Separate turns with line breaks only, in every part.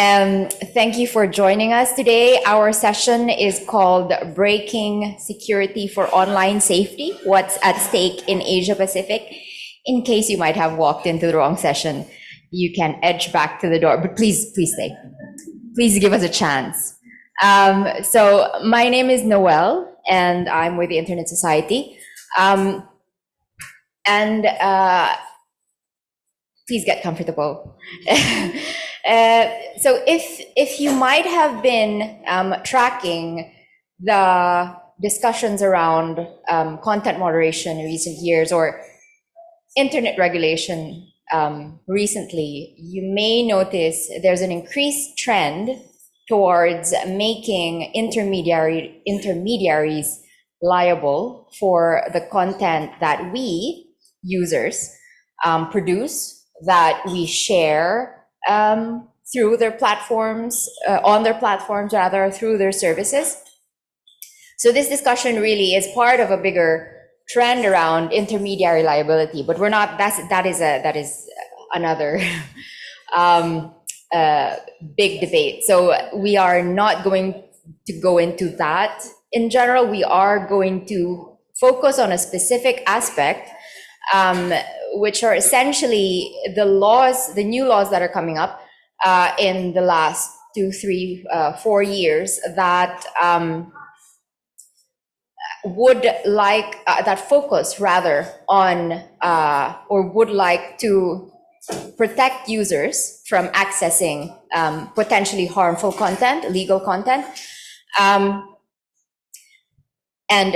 Thank you for joining us today. Our session is called Breaking Security for Online Safety, What's at Stake in Asia Pacific. In case you might have walked into the wrong session, you can edge back to the door, but please stay. Please give us a chance. So my name is Noelle, and I'm with the Internet Society. Please get comfortable. So if you might have been tracking the discussions around content moderation in recent years or internet regulation recently, you may notice there's an increased trend towards making intermediaries liable for the content that we users produce, that we share through their platforms, on their platforms rather, through their services. So this discussion really is part of a bigger trend around intermediary liability, but we're not. That is another big debate. So we are not going to go into that in general. We are going to focus on a specific aspect, which are essentially the laws, the new laws that are coming up in the last 2, 3, 4 years that would like that focus rather on or would like to protect users from accessing potentially harmful content, illegal content. And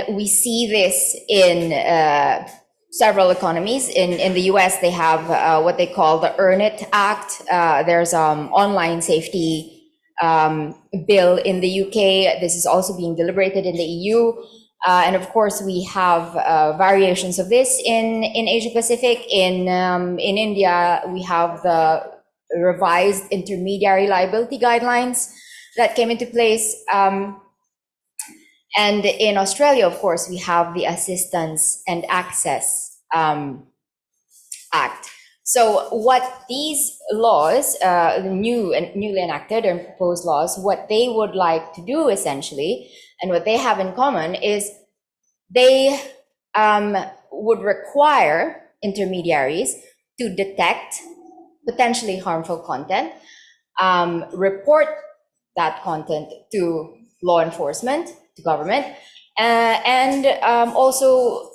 we see this in several economies. In the US, they have what they call the Earn It Act. There's online safety bill in the UK. This is also being deliberated in the EU. And of course, we have variations of this in Asia Pacific. In India, we have the revised intermediary liability guidelines that came into place. And in Australia, of course, we have the Assistance and Access Act. So what these laws, newly enacted and proposed laws, what they would like to do essentially, and what they have in common is they would require intermediaries to detect potentially harmful content, report that content to law enforcement, to government, and also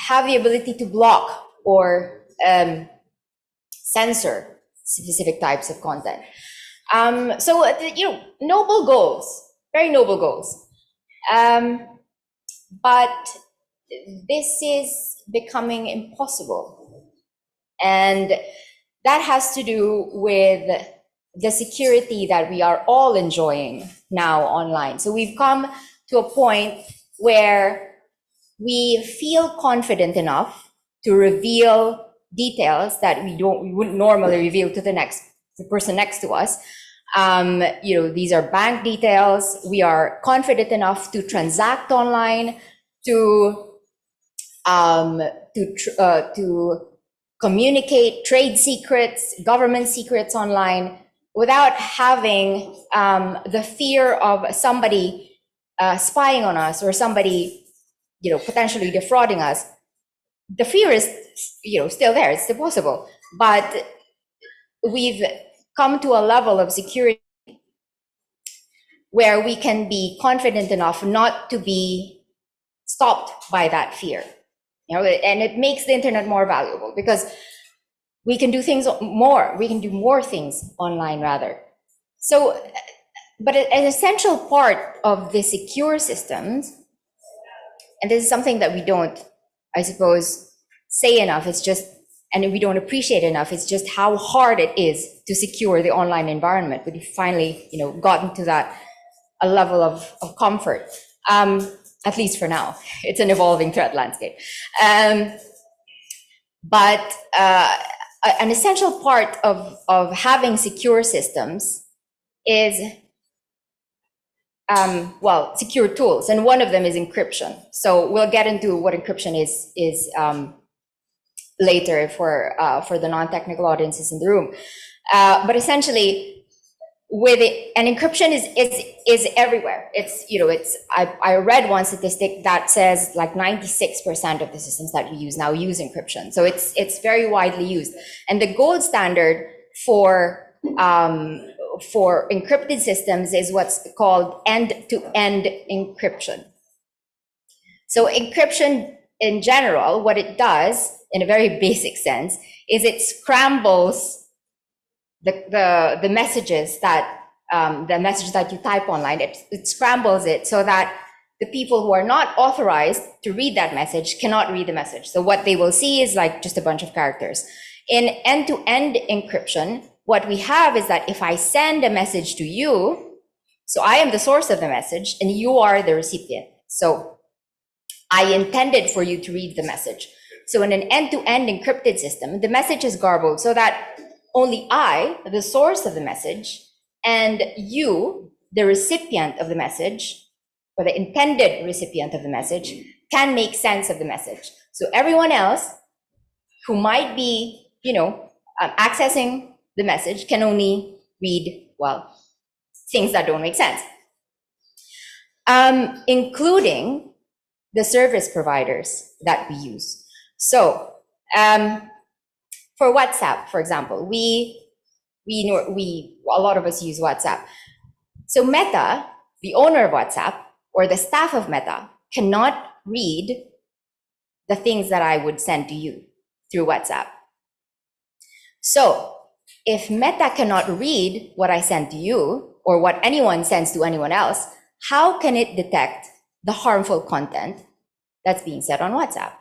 have the ability to block or censor specific types of content. So, noble goals, very noble goals. But this is becoming impossible. And that has to do with the security that we are all enjoying now online. So we've come to a point where we feel confident enough to reveal details that we wouldn't normally reveal to the person next to us. These are bank details. We are confident enough to transact online, to communicate trade secrets, government secrets online, without having the fear of somebody spying on us or somebody, potentially defrauding us. The fear is, still there. It's still possible, but we've come to a level of security where we can be confident enough not to be stopped by that fear. And it makes the internet more valuable because we can do things more. We can do more things online rather. So, but an essential part of the secure systems, and this is something that we don't, I suppose, say enough, it's just, and we don't appreciate enough, it's just how hard it is to secure the online environment. But we've finally, gotten to that a level of comfort, at least for now. It's an evolving threat landscape. But an essential part of having secure systems is secure tools, and one of them is encryption. So we'll get into what encryption is later for the non-technical audiences in the room. But essentially, with it, and encryption is everywhere. It's, you know, I read one statistic that says like 96% of the systems that you use now use encryption. So it's very widely used. And the gold standard for encrypted systems is what's called end-to-end encryption. So encryption in general, what it does in a very basic sense is it scrambles the messages that you type online. It scrambles it so that the people who are not authorized to read that message cannot read the message. So what they will see is like just a bunch of characters. In end-to-end encryption, what we have is that if I send a message to you, so I am the source of the message and you are the recipient. So I intended for you to read the message. So in an end-to-end encrypted system, the message is garbled so that only I, the source of the message, and you, the recipient of the message, or the intended recipient of the message, can make sense of the message. So everyone else who might be, you know, accessing the message can only read, well, things that don't make sense, including the service providers that we use. So for WhatsApp, for example, a lot of us use WhatsApp. So Meta, the owner of WhatsApp, or the staff of Meta, cannot read the things that I would send to you through WhatsApp. So if Meta cannot read what I send to you, or what anyone sends to anyone else, how can it detect the harmful content that's being said on WhatsApp?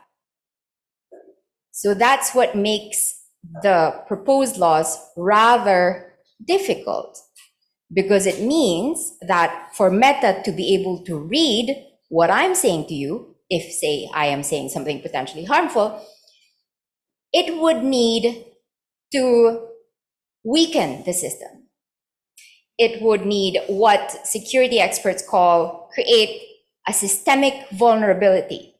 So that's what makes the proposed laws rather difficult, because it means that for Meta to be able to read what I'm saying to you, if say I am saying something potentially harmful, it would need to weaken the system. It would need what security experts create a systemic vulnerability.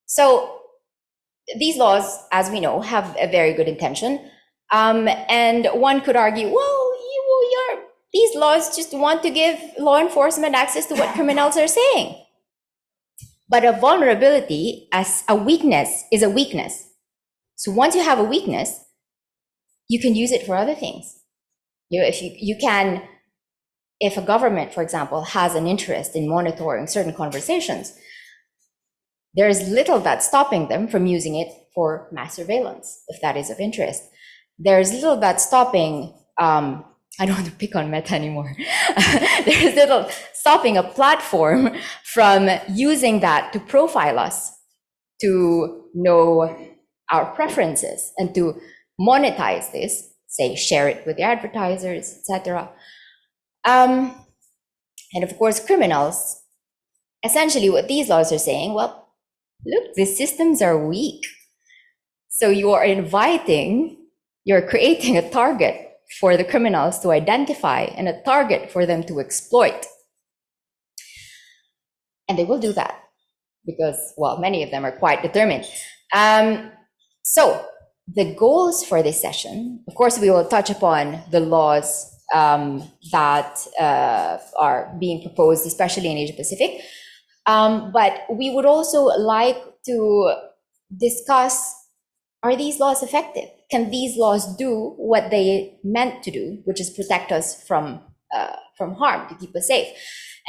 So these laws, as we know, have a very good intention. And one could argue, well, these laws just want to give law enforcement access to what criminals are saying. But a vulnerability as a weakness is a weakness. So once you have a weakness, you can use it for other things. You know, if a government, for example, has an interest in monitoring certain conversations, there is little that's stopping them from using it for mass surveillance, if that is of interest. There's little that's stopping, I don't want to pick on Meta anymore. There's little stopping a platform from using that to profile us, to know our preferences, and to monetize this, say, share it with the advertisers, etc. And of course, criminals, essentially what these laws are saying, well, look, these systems are weak. So you're creating a target for the criminals to identify and a target for them to exploit. And they will do that because, well, many of them are quite determined. So the goals for this session, of course, we will touch upon the laws that are being proposed, especially in Asia Pacific. But we would also like to discuss, are these laws effective? Can these laws do what they meant to do, which is protect us from harm, to keep us safe?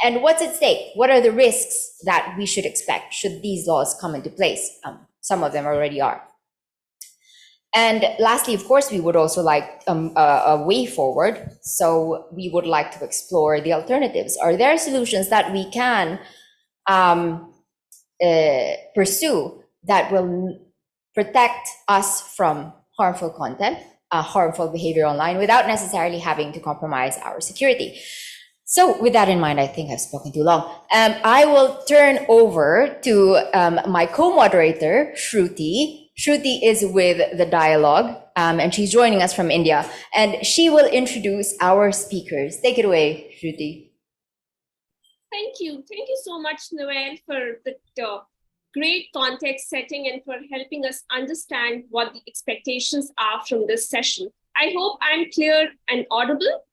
And what's at stake? What are the risks that we should expect should these laws come into place? Some of them already are. And lastly, of course, we would also like a way forward. So we would like to explore the alternatives. Are there solutions that we can pursue that will protect us from harmful content, harmful behavior online, without necessarily having to compromise our security? So with that in mind, I think I've spoken too long. I will turn over to my co-moderator, Shruti. Shruti is with the dialogue, and she's joining us from India, and she will introduce our speakers. Take it away, Shruti.
Thank you. Thank you so much, Noelle, for the great context setting and for helping us understand what the expectations are from this session. I hope I'm clear and audible.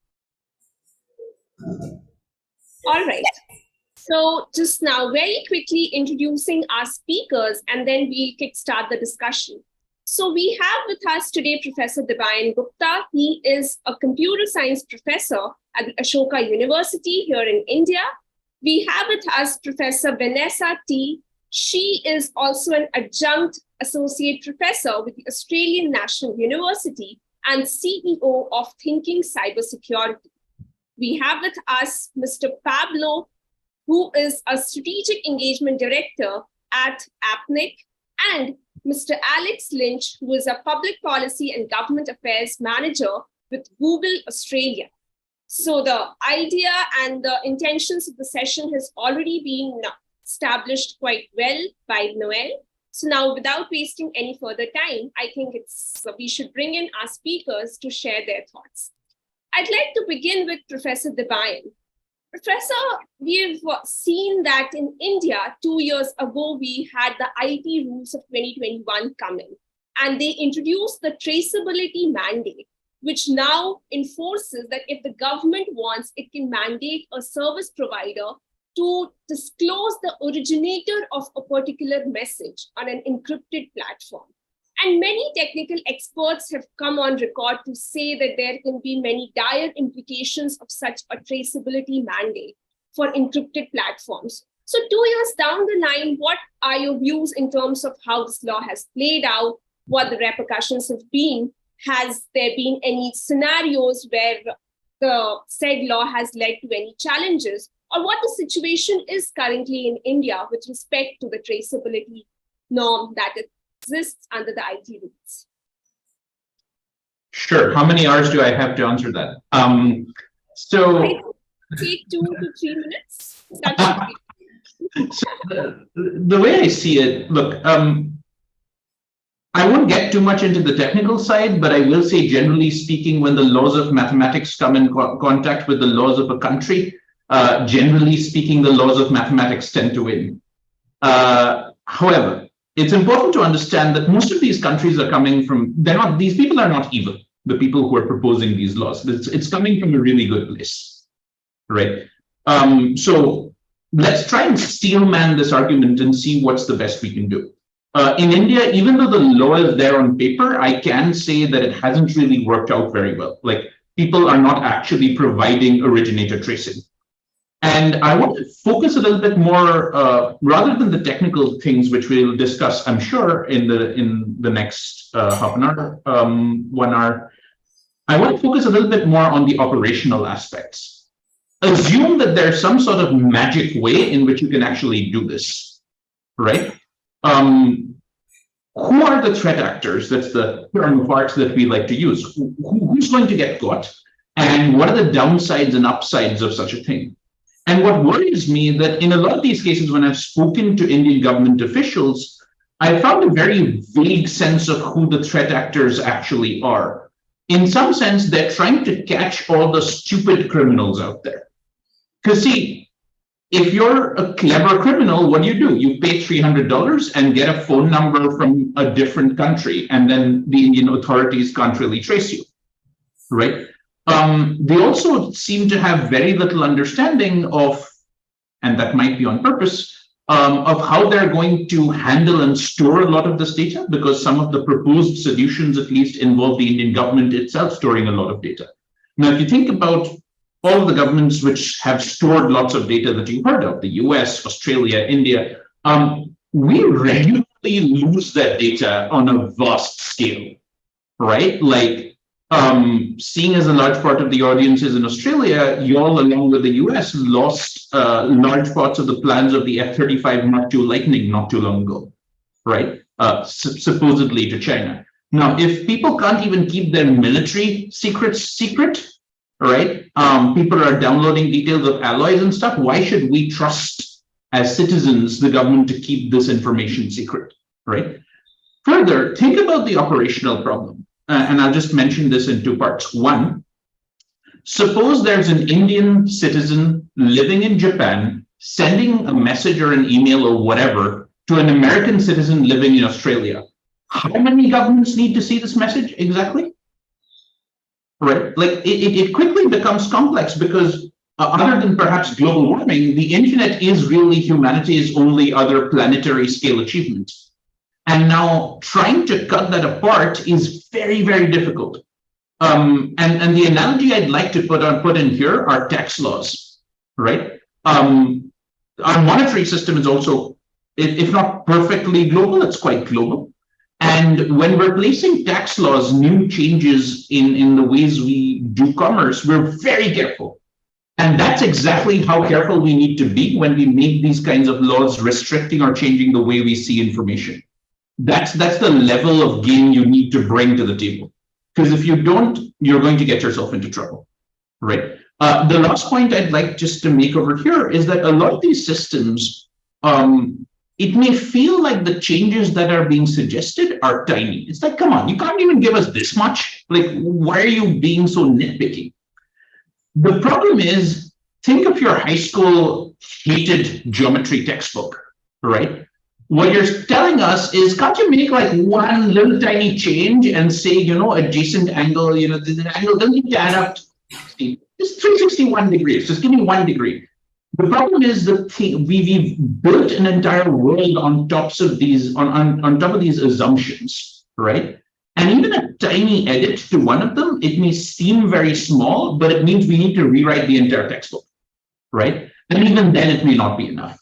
All right. So just now, very quickly introducing our speakers, and then we'll kickstart the discussion. So we have with us today Professor Debayan Gupta. He is a computer science professor at Ashoka University here in India. We have with us Professor Vanessa Teague. She is also an adjunct associate professor with the Australian National University and CEO of Thinking Cybersecurity. We have with us Mr. Pablo, who is a strategic engagement director at APNIC, and Mr. Alex Lynch, who is a public policy and government affairs manager with Google Australia. So the idea and the intentions of the session has already been established quite well by Noelle. So now, without wasting any further time, I think we should bring in our speakers to share their thoughts. I'd like to begin with Professor Debayan. Professor, we've seen that in India, 2 years ago, we had the IT rules of 2021 come in, and they introduced the traceability mandate, which now enforces that if the government wants, it can mandate a service provider to disclose the originator of a particular message on an encrypted platform. And many technical experts have come on record to say that there can be many dire implications of such a traceability mandate for encrypted platforms. So 2 years down the line, what are your views in terms of how this law has played out, what the repercussions have been? Has there been any scenarios where the said law has led to any challenges, or what the situation is currently in India with respect to the traceability norm that exists under the IT rules?
Sure. How many hours do I have to answer that? So
take 2 to 3 minutes. That should be.
So the way I see it, look, I won't get too much into the technical side, but I will say, generally speaking, when the laws of mathematics come in contact with the laws of a country, generally speaking, the laws of mathematics tend to win. However, it's important to understand that most of these countries are coming from, these people are not evil, the people who are proposing these laws. It's coming from a really good place, right? So let's try and steelman this argument and see what's the best we can do. In India, even though the law is there on paper, I can say that it hasn't really worked out very well. Like, people are not actually providing originator tracing. And I want to focus a little bit more, rather than the technical things, which we'll discuss, I'm sure, in the next half an hour, 1 hour. I want to focus a little bit more on the operational aspects. Assume that there's some sort of magic way in which you can actually do this, right? Who are the threat actors? That's the term of art that we like to use. Who's going to get caught? And what are the downsides and upsides of such a thing? And what worries me that in a lot of these cases, when I've spoken to Indian government officials, I found a very vague sense of who the threat actors actually are. In some sense, they're trying to catch all the stupid criminals out there. Because see, if you're a clever criminal, what do? You pay $300 and get a phone number from a different country, and then the Indian authorities can't really trace you, right? They also seem to have very little understanding of, and that might be on purpose, of how they're going to handle and store a lot of this data, because some of the proposed solutions at least involve the Indian government itself storing a lot of data. Now, if you think about all of the governments which have stored lots of data that you've heard of, the US, Australia, India, we regularly lose that data on a vast scale, right? Like, seeing as a large part of the audience is in Australia, you all, along with the US, lost large parts of the plans of the F-35 Mark II Lightning not too long ago, right? Supposedly to China. Now, if people can't even keep their military secrets secret, right? People are downloading details of alloys and stuff. Why should we trust, as citizens, the government to keep this information secret, right? Further, think about the operational problem. And I'll just mention this in 2 parts. One, suppose there's an Indian citizen living in Japan sending a message or an email or whatever to an American citizen living in Australia. How many governments need to see this message exactly? right? Like it quickly becomes complex because other than perhaps global warming, the internet is really humanity's only other planetary scale achievement. And now trying to cut that apart is very, very difficult. And the analogy I'd like to put in here are tax laws, right? Our monetary system is also, if not perfectly global, it's quite global. And when we're placing tax laws, new changes in the ways we do commerce, we're very careful. And that's exactly how careful we need to be when we make these kinds of laws restricting or changing the way we see information. That's the level of game you need to bring to the table. Because if you don't, you're going to get yourself into trouble, right? The last point I'd like just to make over here is that a lot of these systems, it may feel like the changes that are being suggested are tiny. It's like, come on, you can't even give us this much. Like, why are you being so nitpicky? The problem is, think of your high school hated geometry textbook, right? What you're telling us is, can't you make like one little tiny change and say, adjacent angle, the angle doesn't need to add up to 60. It's 361 degrees. Just give me 1 degree. The problem is that we've built an entire world on top of these assumptions, right? And even a tiny edit to one of them, it may seem very small, but it means we need to rewrite the entire textbook, right? And even then, it may not be enough.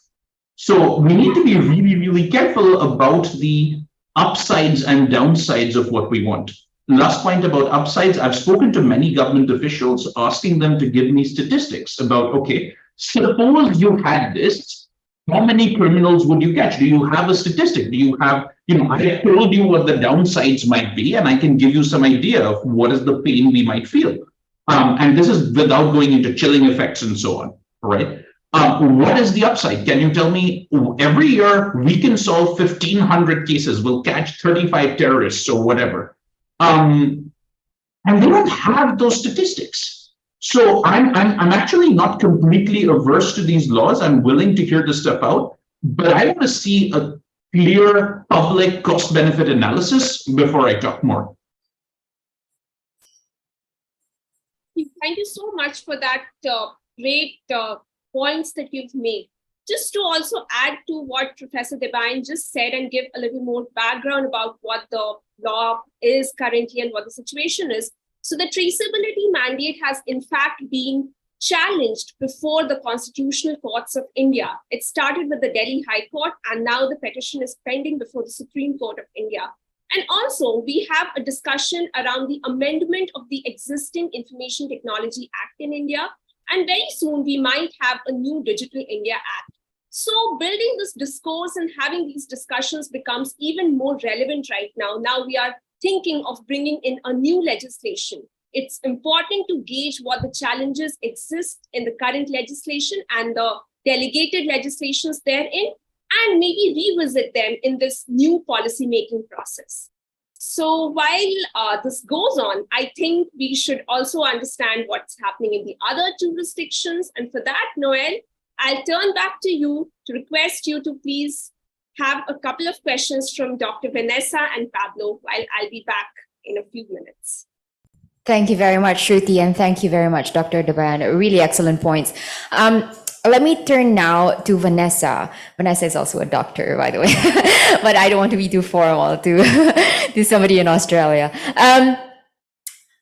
So we need to be really, really careful about the upsides and downsides of what we want. Last point about upsides, I've spoken to many government officials asking them to give me statistics about, okay, suppose you had this, how many criminals would you catch? Do you have a statistic? Do you have, I told you what the downsides might be, and I can give you some idea of what is the pain we might feel. And this is without going into chilling effects and so on, right? What is the upside? Can you tell me every year we can solve 1,500 cases, we'll catch 35 terrorists or whatever. And they don't have those statistics. So I'm actually not completely averse to these laws. I'm willing to hear this stuff out, but I want to see a clear public cost benefit analysis before I talk more.
Thank you so much for that great points that you've made. Just to also add to what Professor Debayan just said and give a little more background about what the law is currently and what the situation is. So the traceability mandate has in fact been challenged before the constitutional courts of India. It started with the Delhi High Court, and now the petition is pending before the Supreme Court of India. And also, we have a discussion around the amendment of the existing Information Technology Act in India. And very soon, we might have a new Digital India Act. So building this discourse and having these discussions becomes even more relevant right now. Now we are thinking of bringing in a new legislation. It's important to gauge what the challenges exist in the current legislation and the delegated legislations therein, and maybe revisit them in this new policy-making process. So while this goes on, I think we should also understand what's happening in the other jurisdictions. And for that, Noelle, I'll turn back to you to request you to please have a couple of questions from Dr. Vanessa and Pablo while I'll be back in a few minutes.
Thank you very much, Shruti, and thank you very much, Dr. Debayan. Really excellent points. Let me turn now to Vanessa. Vanessa is also a doctor, by the way, but I don't want to be too formal to somebody in Australia.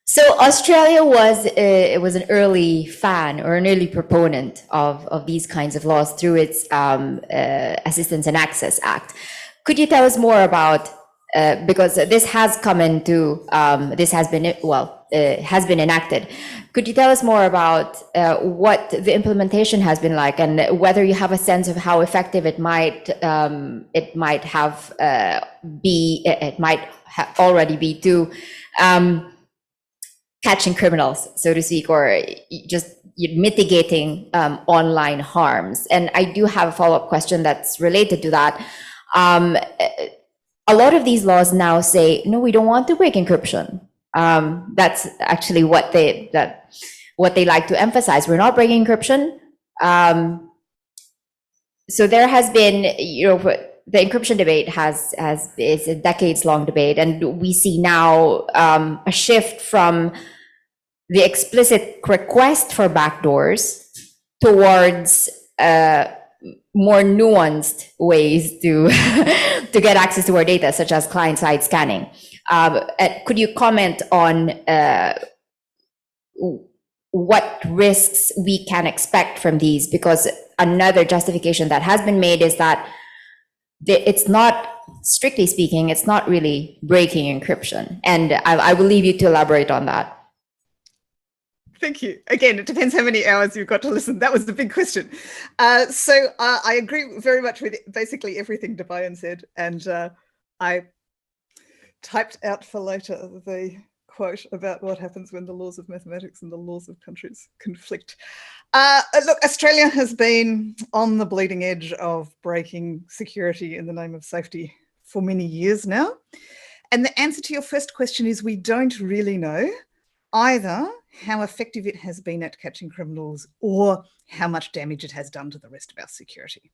So Australia was an early fan or an early proponent of these kinds of laws through its Assistance and Access Act. Could you tell us more about, because this has come into, this has been enacted. Could you tell us more about what the implementation has been like, and whether you have a sense of how effective it might already be to catching criminals, so to speak, or just mitigating online harms? And I do have a follow-up question that's related to that. A lot of these laws now say, no, we don't want to break encryption. That's actually what they like to emphasize. We're not breaking encryption. So there has been, the encryption debate is a decades-long debate, and we see now a shift from the explicit request for backdoors towards more nuanced ways to to get access to our data, such as client-side scanning. Could you comment on what risks we can expect from these? Because another justification that has been made is that it's not, strictly speaking, it's not really breaking encryption. And I will leave you to elaborate on that.
Thank you. Again, it depends how many hours you've got to listen. That was the big question. So I agree very much with basically everything Debayan said. And I typed out for later the quote about what happens when the laws of mathematics and the laws of countries conflict. Look, Australia has been on the bleeding edge of breaking security in the name of safety for many years now. And the answer to your first question is we don't really know either how effective it has been at catching criminals or how much damage it has done to the rest of our security.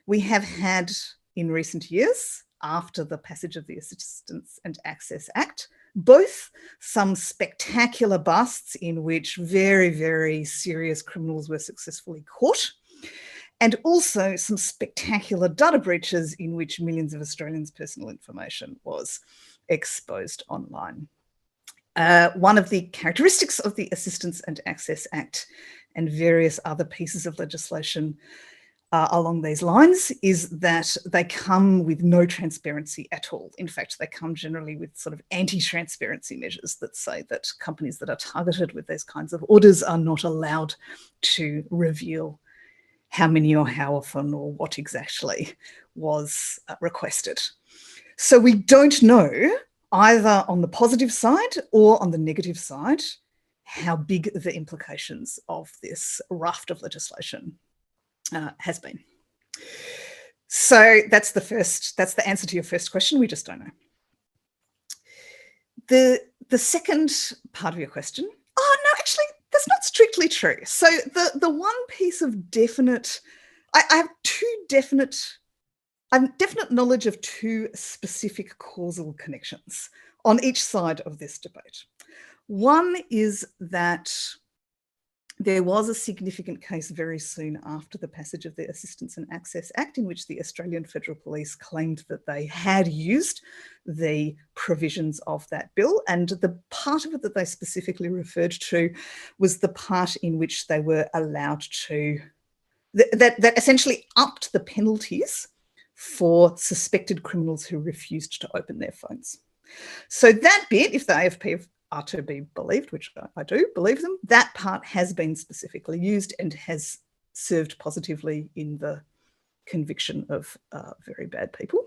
We have had in recent years, after the passage of the Assistance and Access Act, both some spectacular busts in which very, very serious criminals were successfully caught, and also some spectacular data breaches in which millions of Australians' personal information was exposed online. One of the characteristics of the Assistance and Access Act and various other pieces of legislation along these lines is that they come with no transparency at all. In fact, they come generally with sort of anti-transparency measures that say that companies that are targeted with these kinds of orders are not allowed to reveal how many or how often or what exactly was requested. So we don't know, either on the positive side or on the negative side, how big the implications of this raft of legislation has been. So that's the answer to your first question. We just don't know. The second part of your question, oh no, actually, that's not strictly true. So the one piece of definite, I have definite knowledge of two specific causal connections on each side of this debate. One is that there was a significant case very soon after the passage of the Assistance and Access Act in which the Australian Federal Police claimed that they had used the provisions of that bill. And the part of it that they specifically referred to was the part in which they were allowed to, that essentially upped the penalties for suspected criminals who refused to open their phones. So that bit, if the AFP are to be believed, which I do believe them, that part has been specifically used and has served positively in the conviction of very bad people.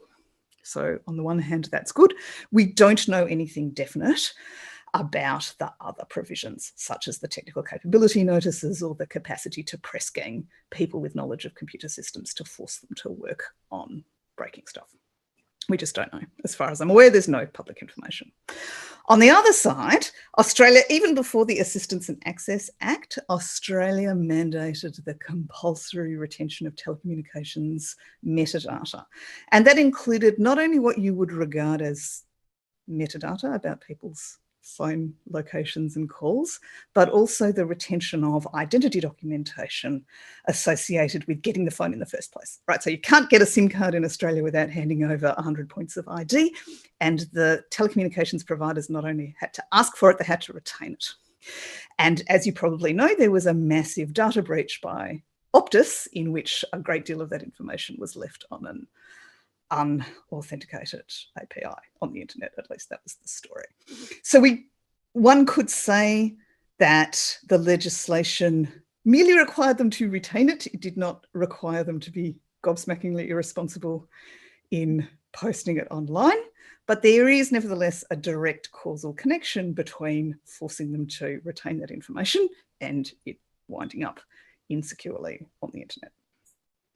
So on the one hand, that's good. We don't know anything definite about the other provisions, such as the technical capability notices or the capacity to press gang people with knowledge of computer systems to force them to work on breaking stuff. We just don't know. As far as I'm aware, there's no public information. On the other side, Australia, even before the Assistance and Access Act, Australia mandated the compulsory retention of telecommunications metadata. And that included not only what you would regard as metadata about people's phone locations and calls, but also the retention of identity documentation associated with getting the phone in the first place, right? So you can't get a SIM card in Australia without handing over 100 points of ID, and the telecommunications providers not only had to ask for it, they had to retain it. And as you probably know, there was a massive data breach by Optus in which a great deal of that information was left on an unauthenticated API on the internet. At least that was the story. So one could say that the legislation merely required them to retain it. It did not require them to be gobsmackingly irresponsible in posting it online. But there is nevertheless a direct causal connection between forcing them to retain that information and it winding up insecurely on the internet.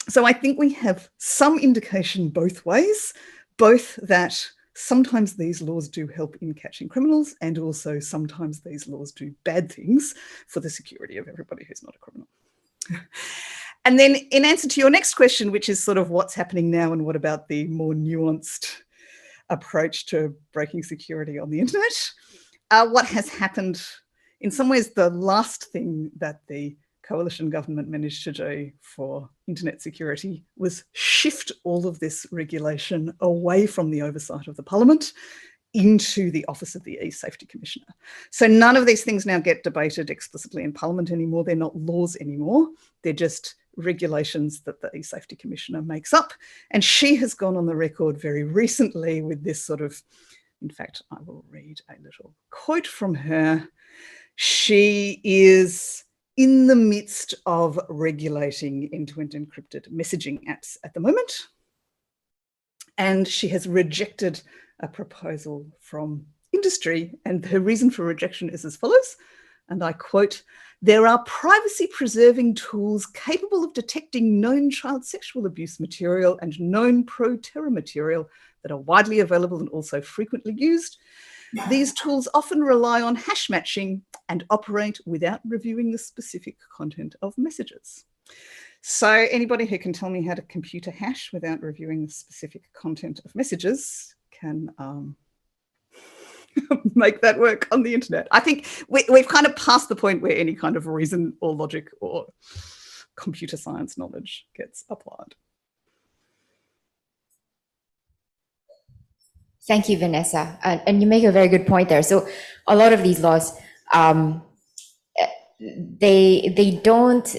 So I think we have some indication both ways, both that sometimes these laws do help in catching criminals and also sometimes these laws do bad things for the security of everybody who's not a criminal. And then in answer to your next question, which is sort of what's happening now and what about the more nuanced approach to breaking security on the internet, what has happened in some ways, the last thing that the coalition government managed to do for internet security was shift all of this regulation away from the oversight of the Parliament into the office of the e-Safety Commissioner. So none of these things now get debated explicitly in Parliament anymore. They're not laws anymore. They're just regulations that the e-Safety Commissioner makes up. And she has gone on the record very recently with this sort of, in fact, I will read a little quote from her. She is in the midst of regulating end-to-end encrypted messaging apps at the moment. And she has rejected a proposal from industry. And her reason for rejection is as follows, and I quote, "There are privacy-preserving tools capable of detecting known child sexual abuse material and known pro-terror material that are widely available and also frequently used. These tools often rely on hash matching and operate without reviewing the specific content of messages." So anybody who can tell me how to compute a hash without reviewing the specific content of messages can make that work on the internet. I think we've kind of passed the point where any kind of reason or logic or computer science knowledge gets applied.
Thank you, Vanessa. And you make a very good point there. So a lot of these laws, they don't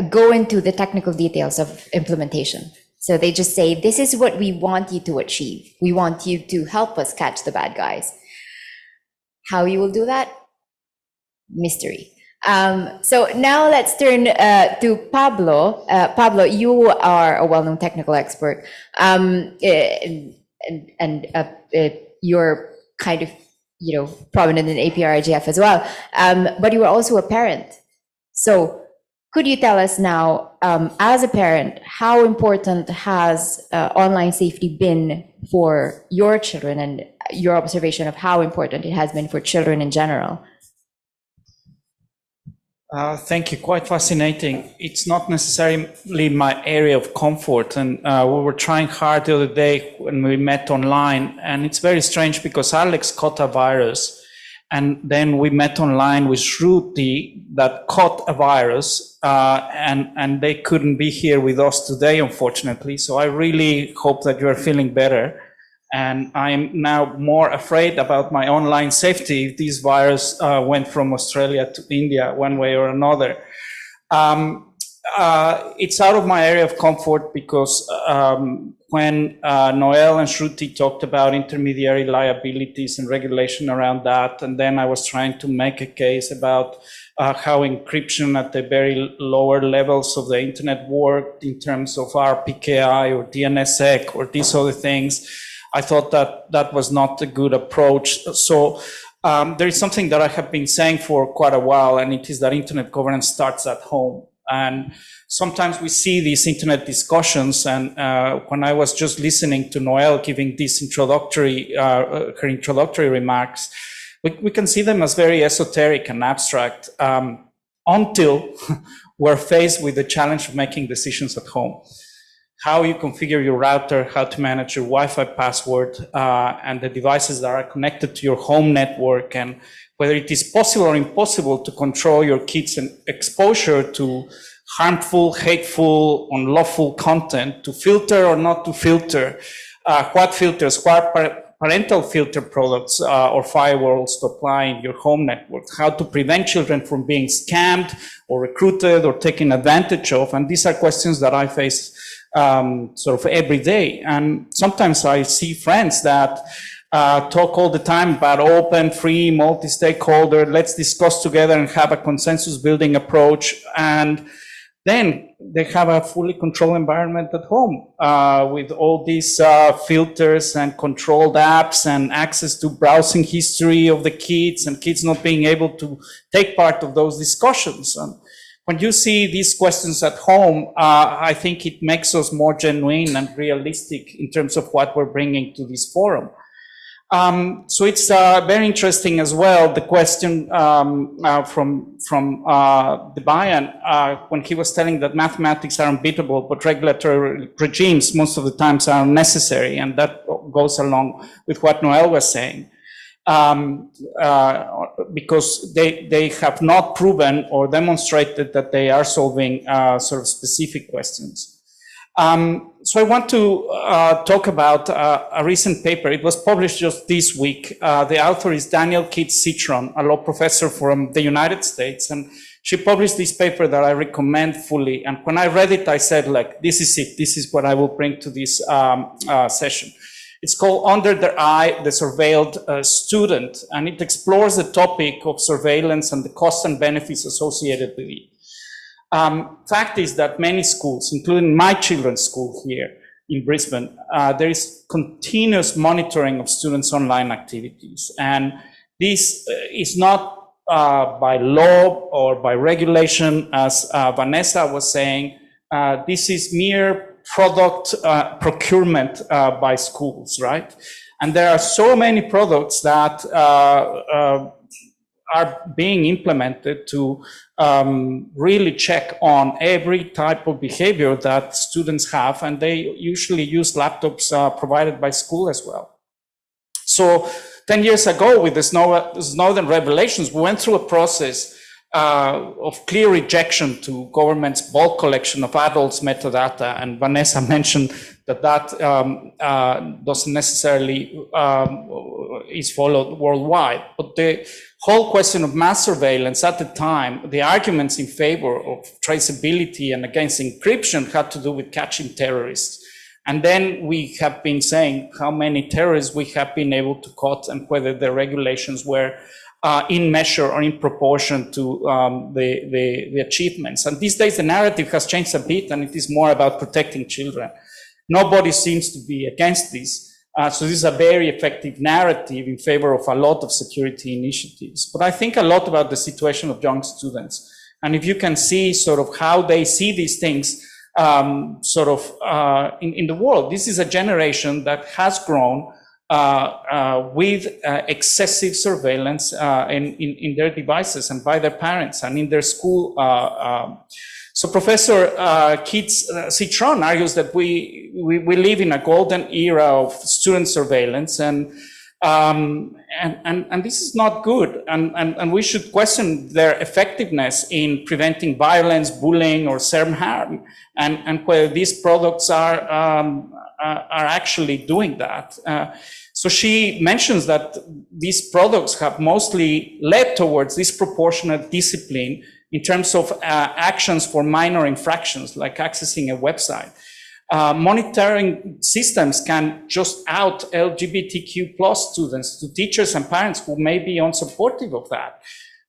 go into the technical details of implementation. So they just say, this is what we want you to achieve. We want you to help us catch the bad guys. How you will do that? Mystery. So now let's turn to Pablo. Pablo, you are a well-known technical expert. And you're kind of, prominent in APRIGF as well. But you are also a parent. So could you tell us now, as a parent, how important has online safety been for your children and your observation of how important it has been for children in general?
Thank you. Quite fascinating. It's not necessarily my area of comfort. And we were trying hard the other day when we met online. And it's very strange because Alex caught a virus. And then we met online with Shruti that caught a virus. And they couldn't be here with us today, unfortunately. So I really hope that you're feeling better. And I'm now more afraid about my online safety if this virus went from Australia to India one way or another. It's out of my area of comfort because when Noelle and Shruti talked about intermediary liabilities and regulation around that, and then I was trying to make a case about how encryption at the very lower levels of the internet worked in terms of RPKI or DNSSEC or these other things, I thought that that was not a good approach. So there is something that I have been saying for quite a while, and it is that internet governance starts at home. And sometimes we see these internet discussions, and when I was just listening to Noelle giving this introductory, her introductory remarks, we can see them as very esoteric and abstract until we're faced with the challenge of making decisions at home. How you configure your router, how to manage your Wi-Fi password, and the devices that are connected to your home network, and whether it is possible or impossible to control your kids' exposure to harmful, hateful, unlawful content, to filter or not to filter, what filters, what parental filter products or firewalls to apply in your home network, how to prevent children from being scammed or recruited or taken advantage of. And these are questions that I face sort of every day. And sometimes I see friends that talk all the time about open, free, multi-stakeholder, let's discuss together and have a consensus building approach. And then they have a fully controlled environment at home with all these filters and controlled apps and access to browsing history of the kids, and kids not being able to take part of those discussions. And when you see these questions at home, I think it makes us more genuine and realistic in terms of what we're bringing to this forum. So it's very interesting as well, the question from Debayan when he was telling that mathematics are unbeatable, but regulatory regimes most of the times are unnecessary, and that goes along with what Noelle was saying. because they have not proven or demonstrated that they are solving sort of specific questions. So I want to talk about a recent paper. It was published just this week. The author is Danielle Keats-Citron, a law professor from the United States. And she published this paper that I recommend fully. And when I read it, I said, like, this is it. This is what I will bring to this session. It's called Under the Eye, the Surveilled Student. And it explores the topic of surveillance and the costs and benefits associated with it. Fact is that many schools, including my children's school here in Brisbane, there is continuous monitoring of students' online activities. And this is not by law or by regulation, as Vanessa was saying. This is mere product procurement by schools, right? And there are so many products that are being implemented to really check on every type of behavior that students have, and they usually use laptops provided by school as well. So 10 years ago, with the Snowden revelations, we went through a process of clear rejection to government's bulk collection of adults' metadata, and Vanessa mentioned that doesn't necessarily is followed worldwide. But the whole question of mass surveillance at the time, the arguments in favor of traceability and against encryption had to do with catching terrorists. And then we have been saying how many terrorists we have been able to catch and whether the regulations were in measure or in proportion to the achievements. And these days the narrative has changed a bit, and it is more about protecting children. Nobody seems to be against this. So this is a very effective narrative in favor of a lot of security initiatives. But I think a lot about the situation of young students. And if you can see sort of how they see these things in the world, this is a generation that has grown with excessive surveillance in their devices and by their parents and in their school. So Professor Keats-Citron argues that we live in a golden era of student surveillance, and this is not good, and we should question their effectiveness in preventing violence, bullying, or self-harm, and whether these products are actually doing that. So she mentions that these products have mostly led towards disproportionate discipline in terms of actions for minor infractions, like accessing a website. Monitoring systems can just out LGBTQ+ students to teachers and parents who may be unsupportive of that.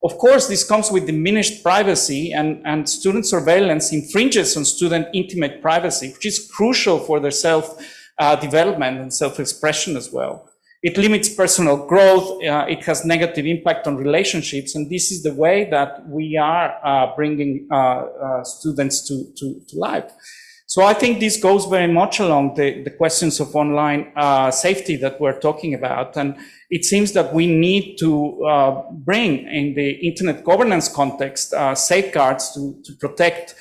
Of course, this comes with diminished privacy, and student surveillance infringes on student intimate privacy, which is crucial for their self-development and self-expression as well. It limits personal growth, it has negative impact on relationships, and this is the way that we are bringing students to life. So I think this goes very much along the questions of online safety that we're talking about. And it seems that we need to bring in the internet governance context safeguards to protect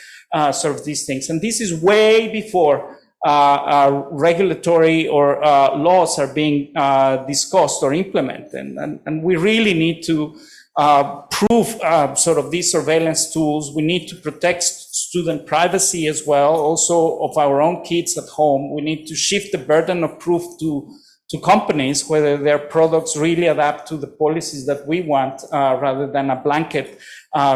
sort of these things. And this is way before regulatory or laws are being discussed or implemented. And we really need to prove sort of these surveillance tools. We need to protect student privacy as well, also of our own kids at home. We need to shift the burden of proof to companies, whether their products really adapt to the policies that we want, rather than a blanket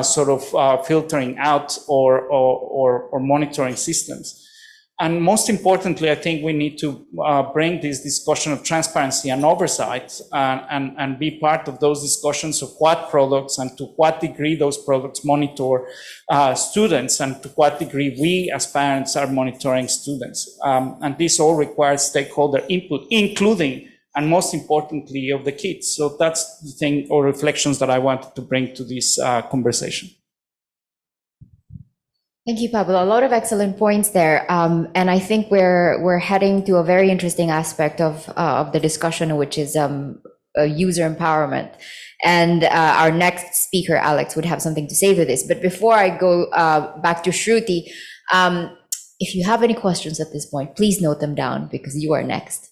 sort of filtering out or monitoring systems. And most importantly, I think we need to bring this discussion of transparency and oversight and be part of those discussions of what products and to what degree those products monitor students and to what degree we as parents are monitoring students. And this all requires stakeholder input, including and most importantly of the kids. So that's the thing or reflections that I wanted to bring to this conversation.
Thank you, Pablo. A lot of excellent points there, and I think we're heading to a very interesting aspect of the discussion, which is user empowerment. And our next speaker, Alex, would have something to say to this. But before I go back to Shruti, if you have any questions at this point, please note them down because you are next.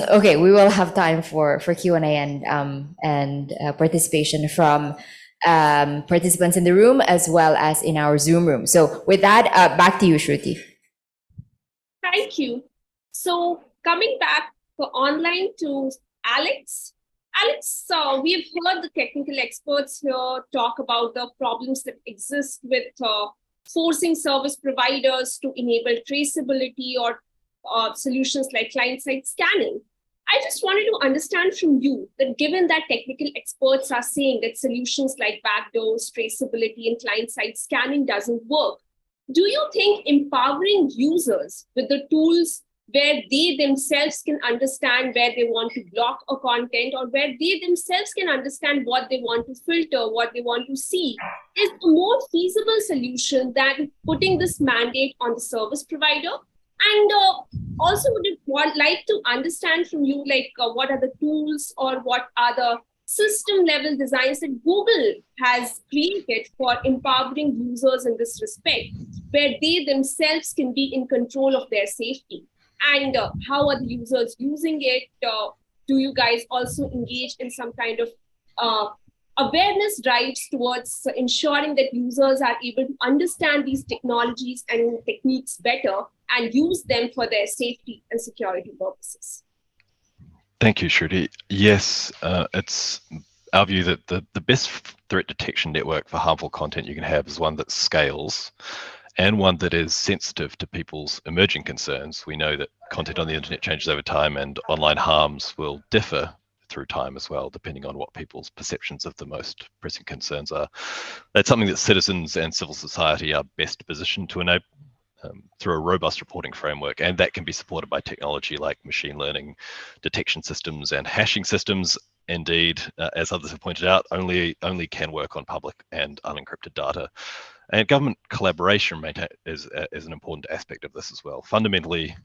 Okay, we will have time for Q&A and participation from participants in the room as well as in our Zoom room. So with that, back to you, Shruti.
Thank you. So coming back for online to Alex. Alex, we have heard the technical experts here talk about the problems that exist with forcing service providers to enable traceability or solutions like client-side scanning. I just wanted to understand from you that given that technical experts are saying that solutions like backdoors, traceability, and client-side scanning doesn't work, do you think empowering users with the tools where they themselves can understand where they want to block a content or where they themselves can understand what they want to filter, what they want to see, is a more feasible solution than putting this mandate on the service provider? And also would like to understand from you, like what are the tools or what are the system level designs that Google has created for empowering users in this respect, where they themselves can be in control of their safety? And how are the users using it? Do you guys also engage in some kind of awareness drives towards ensuring that users are able to understand these technologies and techniques better and use them for their safety and security purposes?
Thank you, Shruti. Yes, it's our view that the best threat detection network for harmful content you can have is one that scales and one that is sensitive to people's emerging concerns. We know that content on the internet changes over time and online harms will differ through time as well, depending on what people's perceptions of the most pressing concerns are. That's something that citizens and civil society are best positioned to enable through a robust reporting framework, and that can be supported by technology like machine learning, detection systems, and hashing systems. Indeed, as others have pointed out, only can work on public and unencrypted data. And government collaboration is an important aspect of this as well. Fundamentally,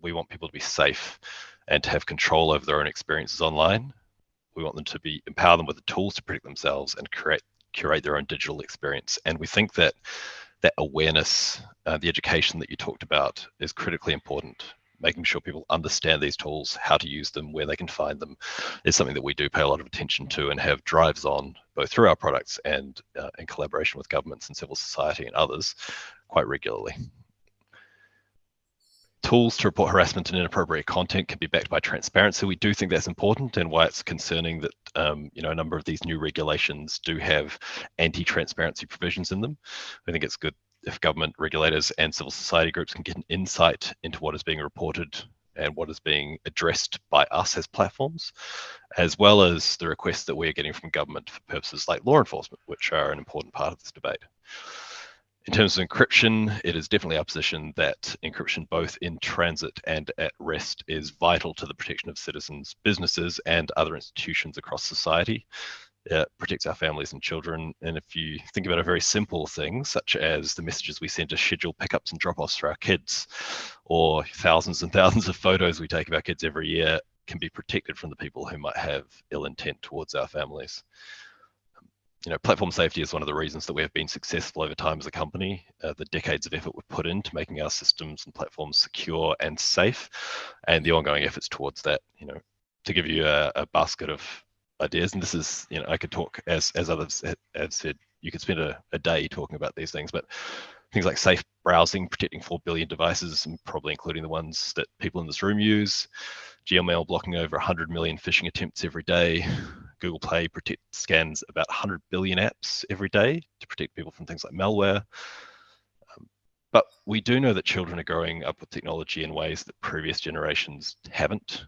we want people to be safe and to have control over their own experiences online. We want them to empower them with the tools to protect themselves and curate their own digital experience. And we think that awareness, the education that you talked about, is critically important. Making sure people understand these tools, how to use them, where they can find them, is something that we do pay a lot of attention to and have drives on, both through our products and in collaboration with governments and civil society and others quite regularly. Tools to report harassment and inappropriate content can be backed by transparency. We do think that's important, and why it's concerning that a number of these new regulations do have anti-transparency provisions in them. I think it's good if government regulators and civil society groups can get an insight into what is being reported and what is being addressed by us as platforms, as well as the requests that we're getting from government for purposes like law enforcement, which are an important part of this debate. In terms of encryption, it is definitely our position that encryption both in transit and at rest is vital to the protection of citizens, businesses, and other institutions across society. It protects our families and children. And if you think about a very simple thing, such as the messages we send to schedule pickups and drop-offs for our kids, or thousands and thousands of photos we take of our kids every year, can be protected from the people who might have ill intent towards our families. Platform safety is one of the reasons that we have been successful over time as a company. The decades of effort we've put in to making our systems and platforms secure and safe, and the ongoing efforts towards that. To give you a basket of ideas, and this is, I could talk, as others have said, you could spend a day talking about these things, but things like safe browsing, protecting 4 billion devices, and probably including the ones that people in this room use. Gmail blocking over 100 million phishing attempts every day. Google Play scans about 100 billion apps every day to protect people from things like malware. But we do know that children are growing up with technology in ways that previous generations haven't.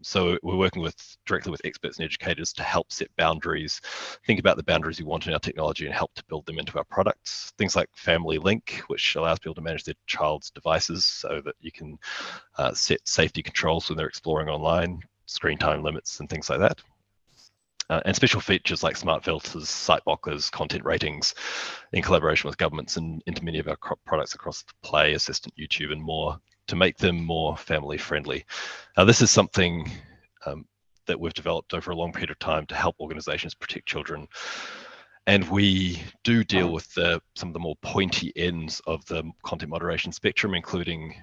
So we're working directly with experts and educators to help set boundaries, think about the boundaries we want in our technology, and help to build them into our products. Things like Family Link, which allows people to manage their child's devices so that you can set safety controls when they're exploring online, screen time limits, and things like that. And special features like smart filters, site blockers, content ratings, in collaboration with governments and into many of our products across the Play, Assistant, YouTube, and more, to make them more family friendly. Now, this is something that we've developed over a long period of time to help organizations protect children. And we do deal with some of the more pointy ends of the content moderation spectrum, including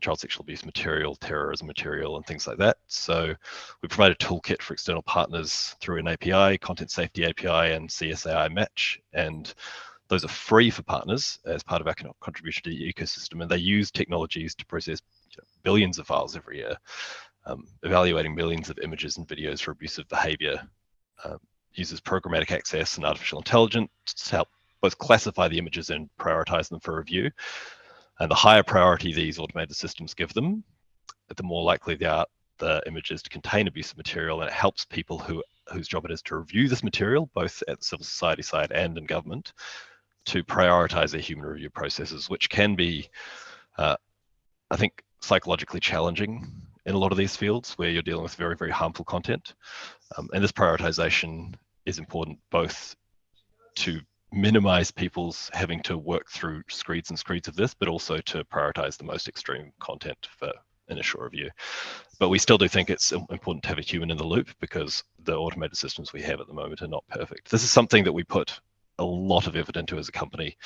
child sexual abuse material, terrorism material, and things like that. So we provide a toolkit for external partners through an API, Content Safety API, and CSAI Match. And those are free for partners as part of our contribution to the ecosystem. And they use technologies to process billions of files every year, evaluating millions of images and videos for abusive behavior, uses programmatic access and artificial intelligence to help both classify the images and prioritize them for review. And the higher priority these automated systems give them, the more likely they are the images to contain abusive material, and it helps people whose job it is to review this material, both at the civil society side and in government, to prioritize their human review processes, which can be, I think, psychologically challenging in a lot of these fields where you're dealing with very, very harmful content. And this prioritization is important both to minimize people's having to work through screeds and screeds of this, but also to prioritize the most extreme content for initial review. But we still do think it's important to have a human in the loop because the automated systems we have at the moment are not perfect. This is something that we put a lot of effort into as a company.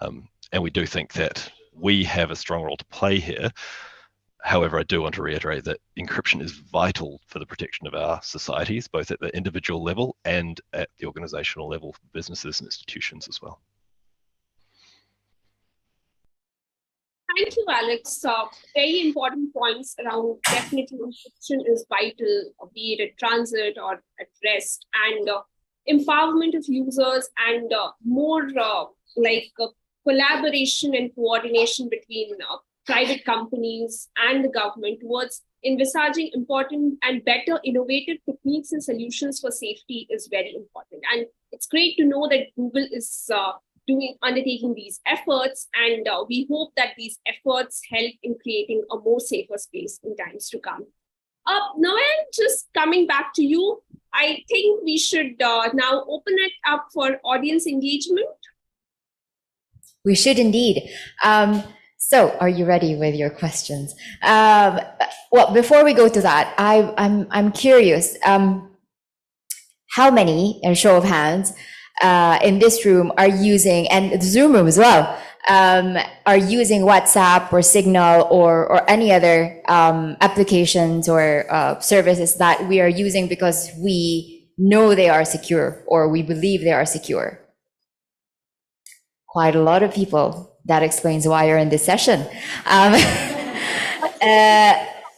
And we do think that we have a strong role to play here. However, I do want to reiterate that encryption is vital for the protection of our societies, both at the individual level and at the organizational level for businesses and institutions as well.
Thank you, Alex. Very important points around definitely encryption is vital, be it at transit or at rest, and empowerment of users and more collaboration and coordination between private companies and the government towards envisaging important and better innovative techniques and solutions for safety is very important. And it's great to know that Google is undertaking these efforts, and we hope that these efforts help in creating a more safer space in times to come. Noelle, just coming back to you, I think we should now open it up for audience engagement.
We should indeed. So are you ready with your questions? Well, before we go to that, I'm curious, how many, in a show of hands, in this room are using, and the Zoom room as well, are using WhatsApp or Signal or any other applications or services that we are using because we know they are secure or we believe they are secure? Quite a lot of people. That explains why you're in this session. And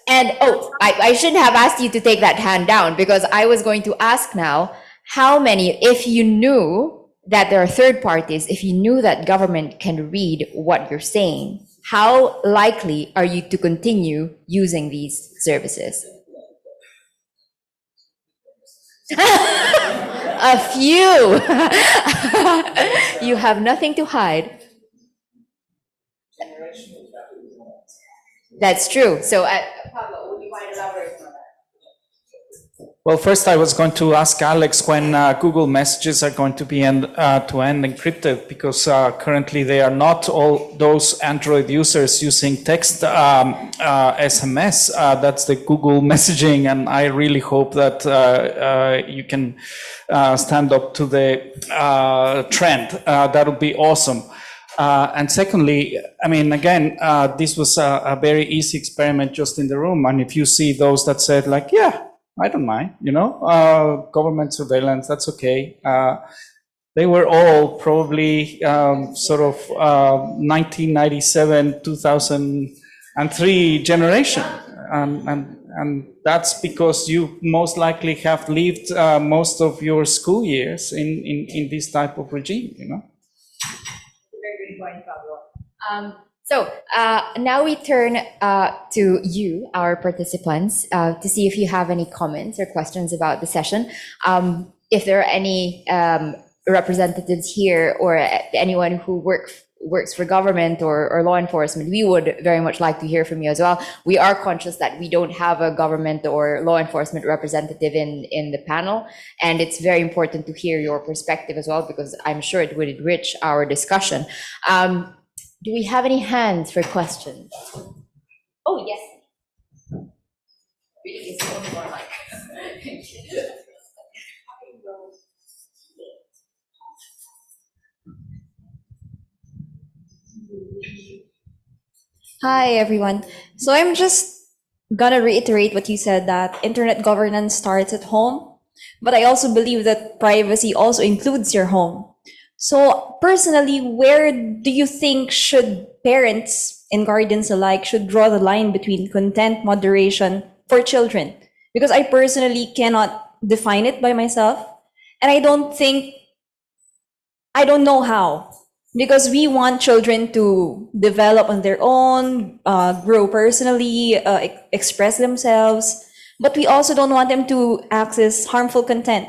I shouldn't have asked you to take that hand down because I was going to ask now, how many, if you knew that there are third parties, if you knew that government can read what you're saying, how likely are you to continue using these services? A few. You have nothing to hide. That's true. So, Pablo, would you mind elaborating on that?
Well, first I was going to ask Alex when Google Messages are going to be end encrypted, because currently they are not all those Android users using text SMS. That's the Google messaging, and I really hope that you can stand up to the trend. That would be awesome. And secondly, I mean, again, this was a very easy experiment just in the room. And if you see those that said like, yeah, I don't mind, you know, government surveillance, that's okay. They were all probably sort of 1997, 2003 generation. And that's because you most likely have lived most of your school years in this type of regime, you know.
Very good point, Pablo. So now we turn to you, our participants, to see if you have any comments or questions about the session. If there are any representatives here or anyone who works for government or law enforcement, we would very much like to hear from you as well. We are conscious that we don't have a government or law enforcement representative in the panel, and it's very important to hear your perspective as well, because I'm sure it would enrich our discussion. Do we have any hands for questions? Oh, yes. Hi, everyone.
So I'm just gonna reiterate what you said, that internet governance starts at home, but I also believe that privacy also includes your home. So personally, where do you think should parents and guardians alike should draw the line between content moderation for children? Because I personally cannot define it by myself, and I don't know how, because we want children to develop on their own, grow personally, express themselves, but we also don't want them to access harmful content.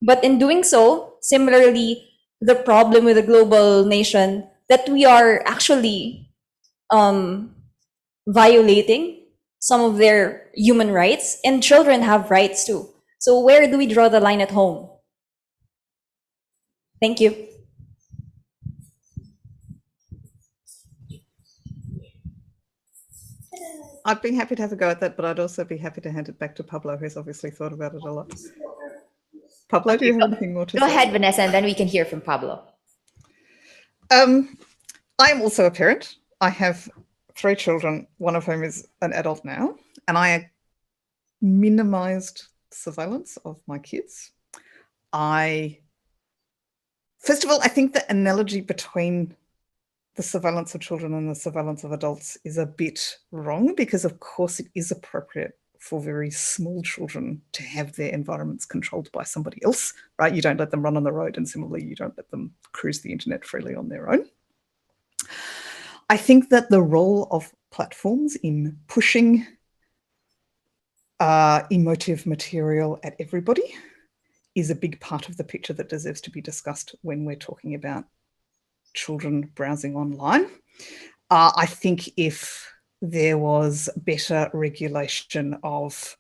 But in doing so, similarly, the problem with the global nation, that we are actually violating some of their human rights, and children have rights too. So where do we draw the line at home? Thank you.
I'd be happy to have a go at that, but I'd also be happy to hand it back to Pablo, who's obviously thought about it a lot. Pablo, do you have anything more to say?
Go ahead, Vanessa, and then we can hear from Pablo.
I am also a parent. I have 3 children, one of whom is an adult now, and I minimized surveillance of my kids. First of all, I think the analogy between the surveillance of children and the surveillance of adults is a bit wrong, because of course it is appropriate for very small children to have their environments controlled by somebody else, right? You don't let them run on the road, and similarly, you don't let them cruise the internet freely on their own. I think that the role of platforms in pushing emotive material at everybody is a big part of the picture that deserves to be discussed when we're talking about children browsing online. I think if there was better regulation of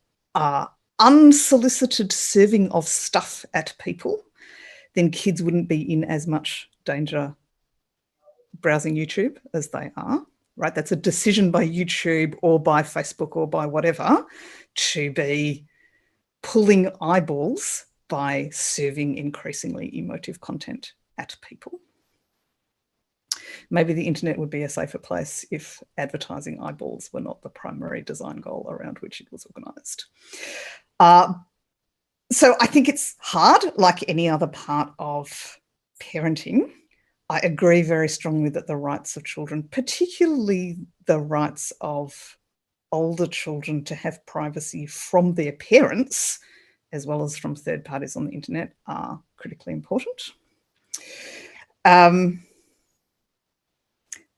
unsolicited serving of stuff at people, then kids wouldn't be in as much danger browsing YouTube as they are, right? That's a decision by YouTube or by Facebook or by whatever to be pulling eyeballs by serving increasingly emotive content at people. Maybe the internet would be a safer place if advertising eyeballs were not the primary design goal around which it was organised. So I think it's hard, like any other part of parenting. I agree very strongly that the rights of children, particularly the rights of older children to have privacy from their parents, as well as from third parties on the internet, are critically important.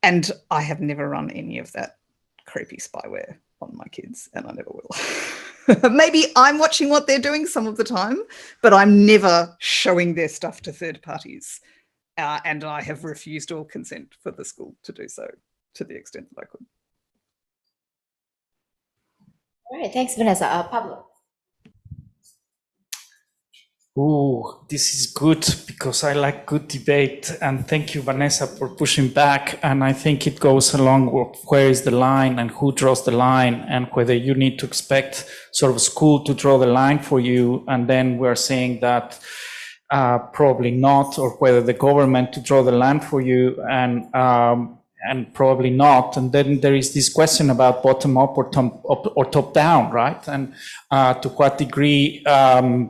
And I have never run any of that creepy spyware on my kids, and I never will. Maybe I'm watching what they're doing some of the time, but I'm never showing their stuff to third parties. And I have refused all consent for the school to do so to the extent that I could.
All right, thanks, Vanessa. Pablo.
Oh, this is good, because I like good debate, and thank you, Vanessa, for pushing back. And I think it goes along with where is the line and who draws the line, and whether you need to expect sort of school to draw the line for you, and then we're saying that probably not, or whether the government to draw the line for you, and probably not. And then there is this question about bottom up or top down, right? And to what degree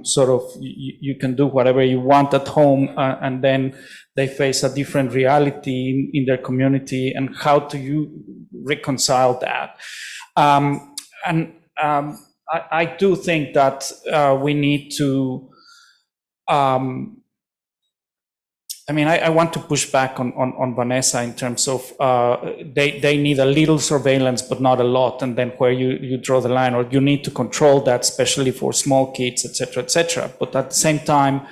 sort of you can do whatever you want at home, and then they face a different reality in their community, and how do you reconcile that? I do think that we need to I mean, I want to push back on Vanessa in terms of they need a little surveillance, but not a lot. And then where you draw the line, or you need to control that, especially for small kids, et cetera, et cetera. But at the same time,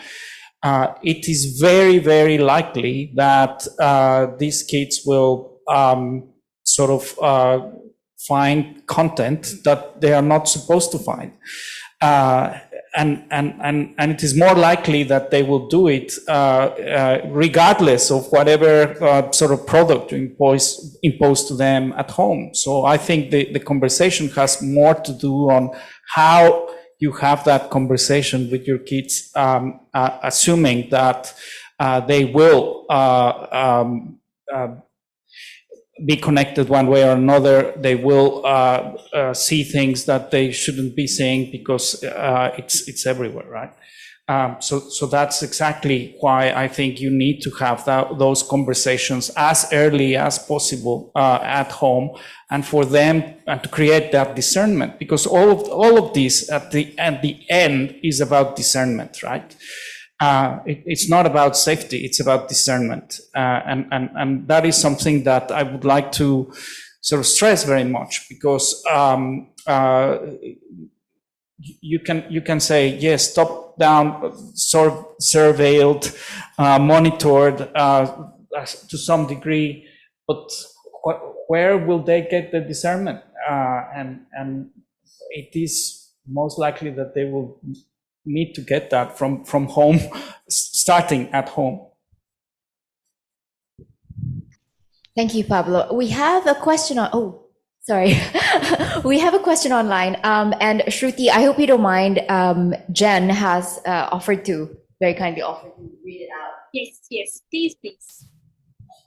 it is very, very likely that these kids will sort of find content that they are not supposed to find. And it is more likely that they will do it regardless of whatever sort of product you impose to them at home. So I think the conversation has more to do on how you have that conversation with your kids, assuming that they will be connected one way or another. They will see things that they shouldn't be seeing because it's everywhere, right? So that's exactly why I think you need to have those conversations as early as possible at home, and for them to create that discernment, because all of this at the end is about discernment, right? It's not about safety; it's about discernment, and that is something that I would like to sort of stress very much, because you can say yes, top down, sort of surveilled, monitored to some degree, but where will they get the discernment? And it is most likely that they will need to get that from home, starting at home.
Thank you, Pablo. We have a question on, sorry. We have a question online. And Shruti, I hope you don't mind. Jen has very kindly offered to read it out.
Yes, please.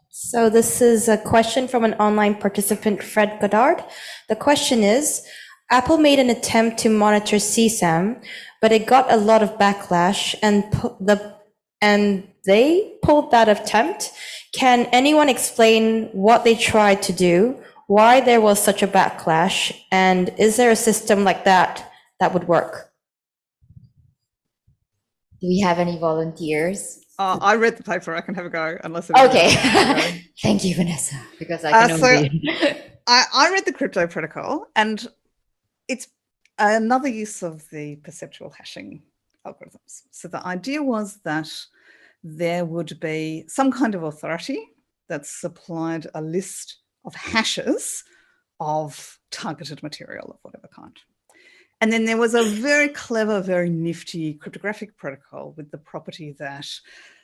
So this is a question from an online participant, Fred Goddard. The question is, Apple made an attempt to monitor CSAM, but it got a lot of backlash, and they pulled that attempt. Can anyone explain what they tried to do, why there was such a backlash, and is there a system like that would work?
Do we have any volunteers?
I read the paper. I can have a go, unless.
Okay. Thank you, Vanessa, because I can only.
I read the crypto protocol, and it's another use of the perceptual hashing algorithms. So the idea was that there would be some kind of authority that supplied a list of hashes of targeted material of whatever kind. And then there was a very clever, very nifty cryptographic protocol with the property that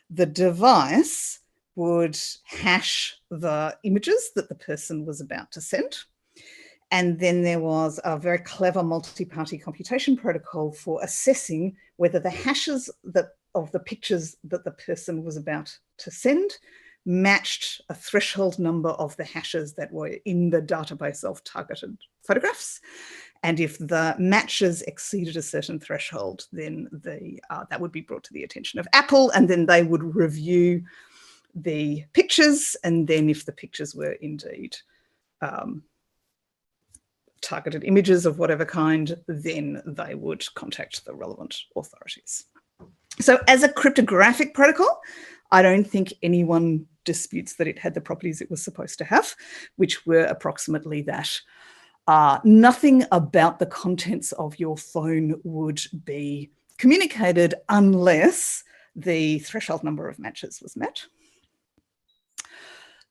the device would hash the images that the person was about to send. And then there was a very clever multi-party computation protocol for assessing whether the hashes of the pictures that the person was about to send matched a threshold number of the hashes that were in the database of targeted photographs. And if the matches exceeded a certain threshold, then that would be brought to the attention of Apple, and then they would review the pictures. And then if the pictures were indeed targeted images of whatever kind, then they would contact the relevant authorities. So as a cryptographic protocol, I don't think anyone disputes that it had the properties it was supposed to have, which were approximately that. Nothing about the contents of your phone would be communicated unless the threshold number of matches was met.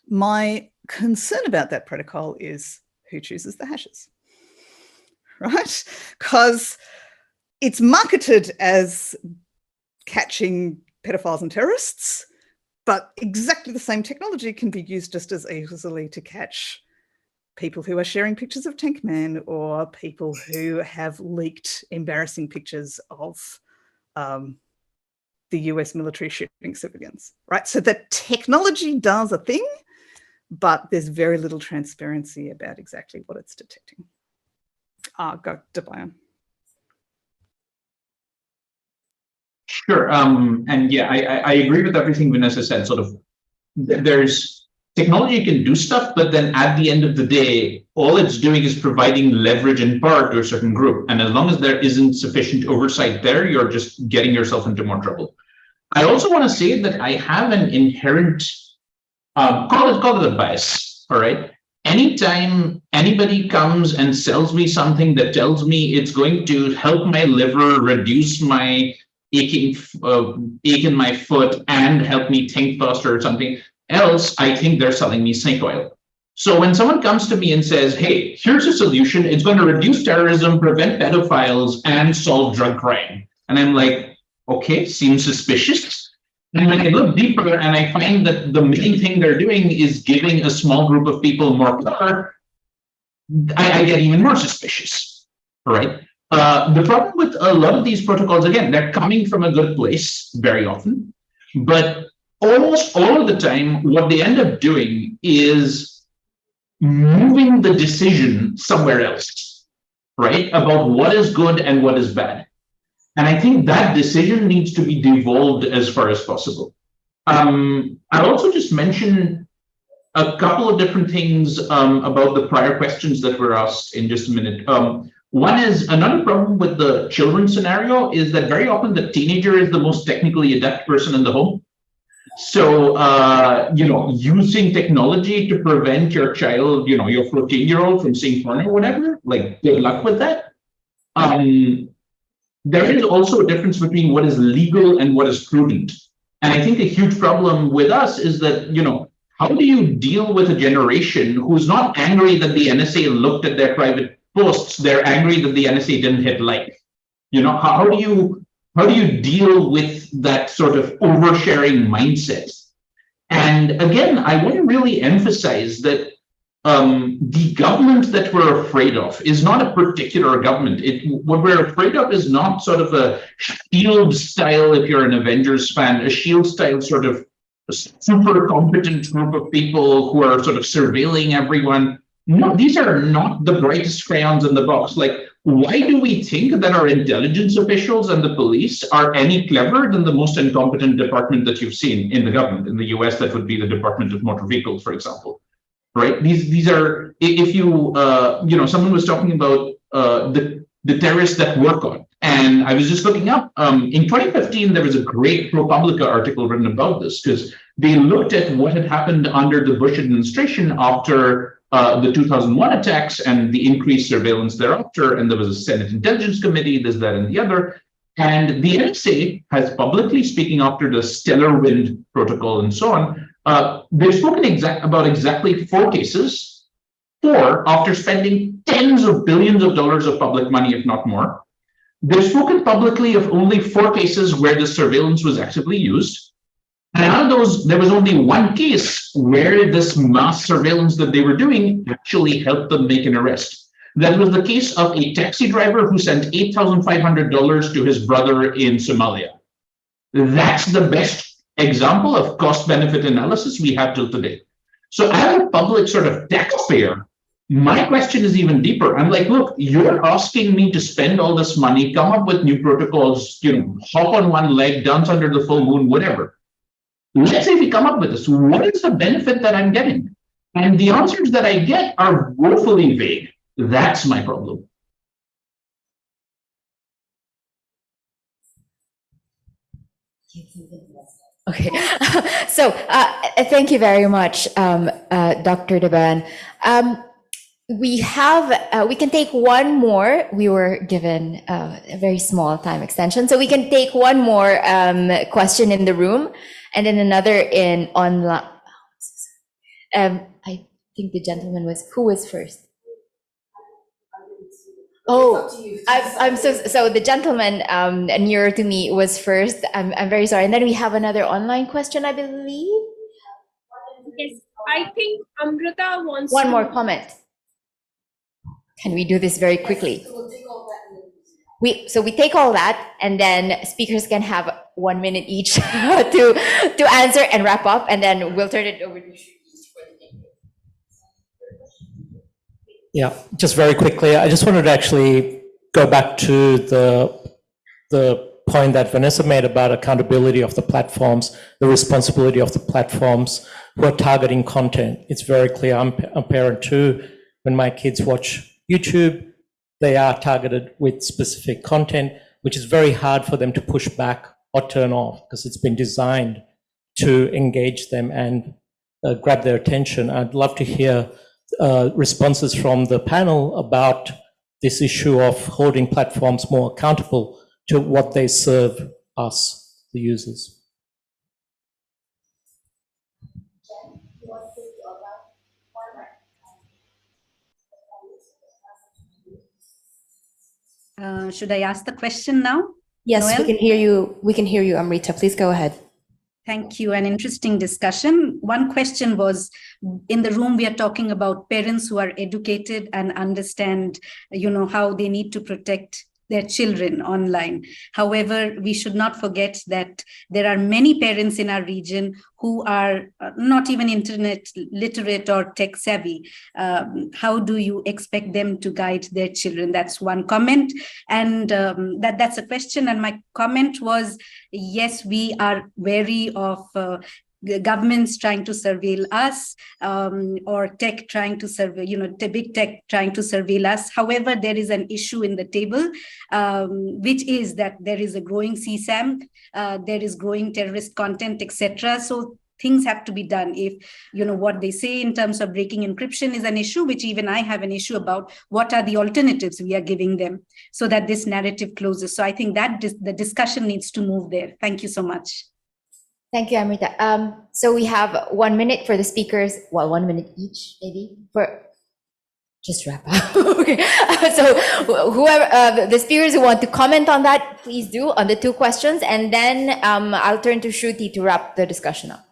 My concern about that protocol is who chooses the hashes, right? Because it's marketed as catching pedophiles and terrorists, but exactly the same technology can be used just as easily to catch people who are sharing pictures of Tank Man, or people who have leaked embarrassing pictures of the US military shooting civilians, right? So the technology does a thing, but there's very little transparency about exactly what it's detecting. Go, Debayan.
Sure. And yeah, I agree with everything Vanessa said. Sort of, there's technology can do stuff, but then at the end of the day, all it's doing is providing leverage and power to a certain group. And as long as there isn't sufficient oversight there, you're just getting yourself into more trouble. I also want to say that I have an inherent, call it a bias, all right? Anytime anybody comes and sells me something that tells me it's going to help my liver, reduce my ache in my foot, and help me think faster or something else, I think they're selling me snake oil. So when someone comes to me and says, hey, here's a solution, it's going to reduce terrorism, prevent pedophiles, and solve drug crime. And I'm like, okay, seems suspicious. And when I look deeper and I find that the main thing they're doing is giving a small group of people more power, I get even more suspicious, right? The problem with a lot of these protocols, again, they're coming from a good place very often, but almost all of the time, what they end up doing is moving the decision somewhere else, right? About what is good and what is bad. And I think that decision needs to be devolved as far as possible. I'll also just mention a couple of different things about the prior questions that were asked in just a minute. One is another problem with the children scenario is that very often the teenager is the most technically adept person in the home. So, using technology to prevent your child, your 14-year-old from seeing porn or whatever, like, good luck with that. There is also a difference between what is legal and what is prudent. And I think a huge problem with us is that, how do you deal with a generation who's not angry that the NSA looked at their private posts? They're angry that the NSA didn't hit like. How do you deal with that sort of oversharing mindset? And again, I want to really emphasize that the government that we're afraid of is not a particular government. What we're afraid of is not sort of a SHIELD style, if you're an Avengers fan, a SHIELD style sort of super competent group of people who are sort of surveilling everyone. No, these are not the brightest crayons in the box. Like, why do we think that our intelligence officials and the police are any cleverer than the most incompetent department that you've seen in the government? In the US, that would be the Department of Motor Vehicles, for example. Right? These are, if you, someone was talking about the terrorists that work on, and I was just looking up, in 2015, there was a great ProPublica article written about this, because they looked at what had happened under the Bush administration after the 2001 attacks and the increased surveillance thereafter, and there was a Senate Intelligence Committee, this, that, and the other. And the NSA has publicly, speaking after the Stellar Wind protocol and so on, they've spoken about exactly 4 cases, 4 after spending tens of billions of dollars of public money, if not more. They've spoken publicly of only 4 cases where the surveillance was actively used. And out of those, there was only 1 case where this mass surveillance that they were doing actually helped them make an arrest. That was the case of a taxi driver who sent $8,500 to his brother in Somalia. That's the best example of cost-benefit analysis we have till today. So as a public sort of taxpayer, my question is even deeper. I'm like, look, you're asking me to spend all this money, come up with new protocols, hop on one leg, dance under the full moon, whatever. Let's say we come up with this. What is the benefit that I'm getting? And the answers that I get are woefully vague. That's my problem.
Okay, so thank you very much, Dr. Debayan. We can take one more. We were given a very small time extension, so we can take one more question in the room, and then another in online. I think the gentleman who was first? Oh, I'm so the gentleman nearer to me was first. I'm very sorry. And then we have another online question, I believe.
Yes, I think Amrita wants
one more comment. Can we do this very quickly? We take all that, and then speakers can have 1 minute each to answer and wrap up, and then we'll turn it over to Shruti.
Yeah, just very quickly, I just wanted to actually go back to the point that Vanessa made about accountability of the platforms, the responsibility of the platforms who are targeting content. It's very clear. I'm a parent too. When my kids watch YouTube, they are targeted with specific content, which is very hard for them to push back or turn off because it's been designed to engage them and grab their attention. I'd love to hear responses from the panel about this issue of holding platforms more accountable to what they serve us, the users.
Should I ask the question now?
Yes,
Noelle?
we can hear you. We can hear you, Amrita. Please go ahead.
Thank you. An interesting discussion. One question was, in the room, we are talking about parents who are educated and understand, how they need to protect their children online. However, we should not forget that there are many parents in our region who are not even internet literate or tech savvy. How do you expect them to guide their children? That's one comment. And that's a question. And my comment was, yes, we are wary of governments trying to surveil us, or tech trying to surveil, big tech trying to surveil us. However, there is an issue in the table, which is that there is a growing CSAM, there is growing terrorist content, etc. So things have to be done. If what they say in terms of breaking encryption is an issue, which even I have an issue about, what are the alternatives we are giving them so that this narrative closes? So I think that the discussion needs to move there. Thank you so much.
Thank you, Amrita. So we have 1 minute for the speakers. Well, 1 minute each, maybe, for just wrap up. Okay. So whoever the speakers who want to comment on that, please do on the 2 questions, and then I'll turn to Shruti to wrap the discussion up.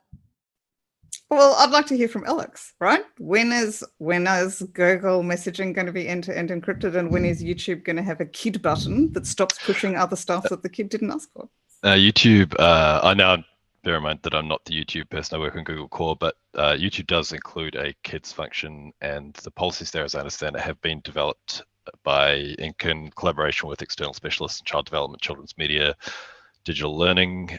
Well, I'd like to hear from Alex, right? When is Google messaging going to be end-to-end encrypted, and when is YouTube going to have a kid button that stops pushing other stuff that the kid didn't ask for?
YouTube, I know, bear in mind that I'm not the YouTube person, I work on Google Core, but YouTube does include a kids function, and the policies there, as I understand it, have been developed in collaboration with external specialists in child development, children's media, digital learning.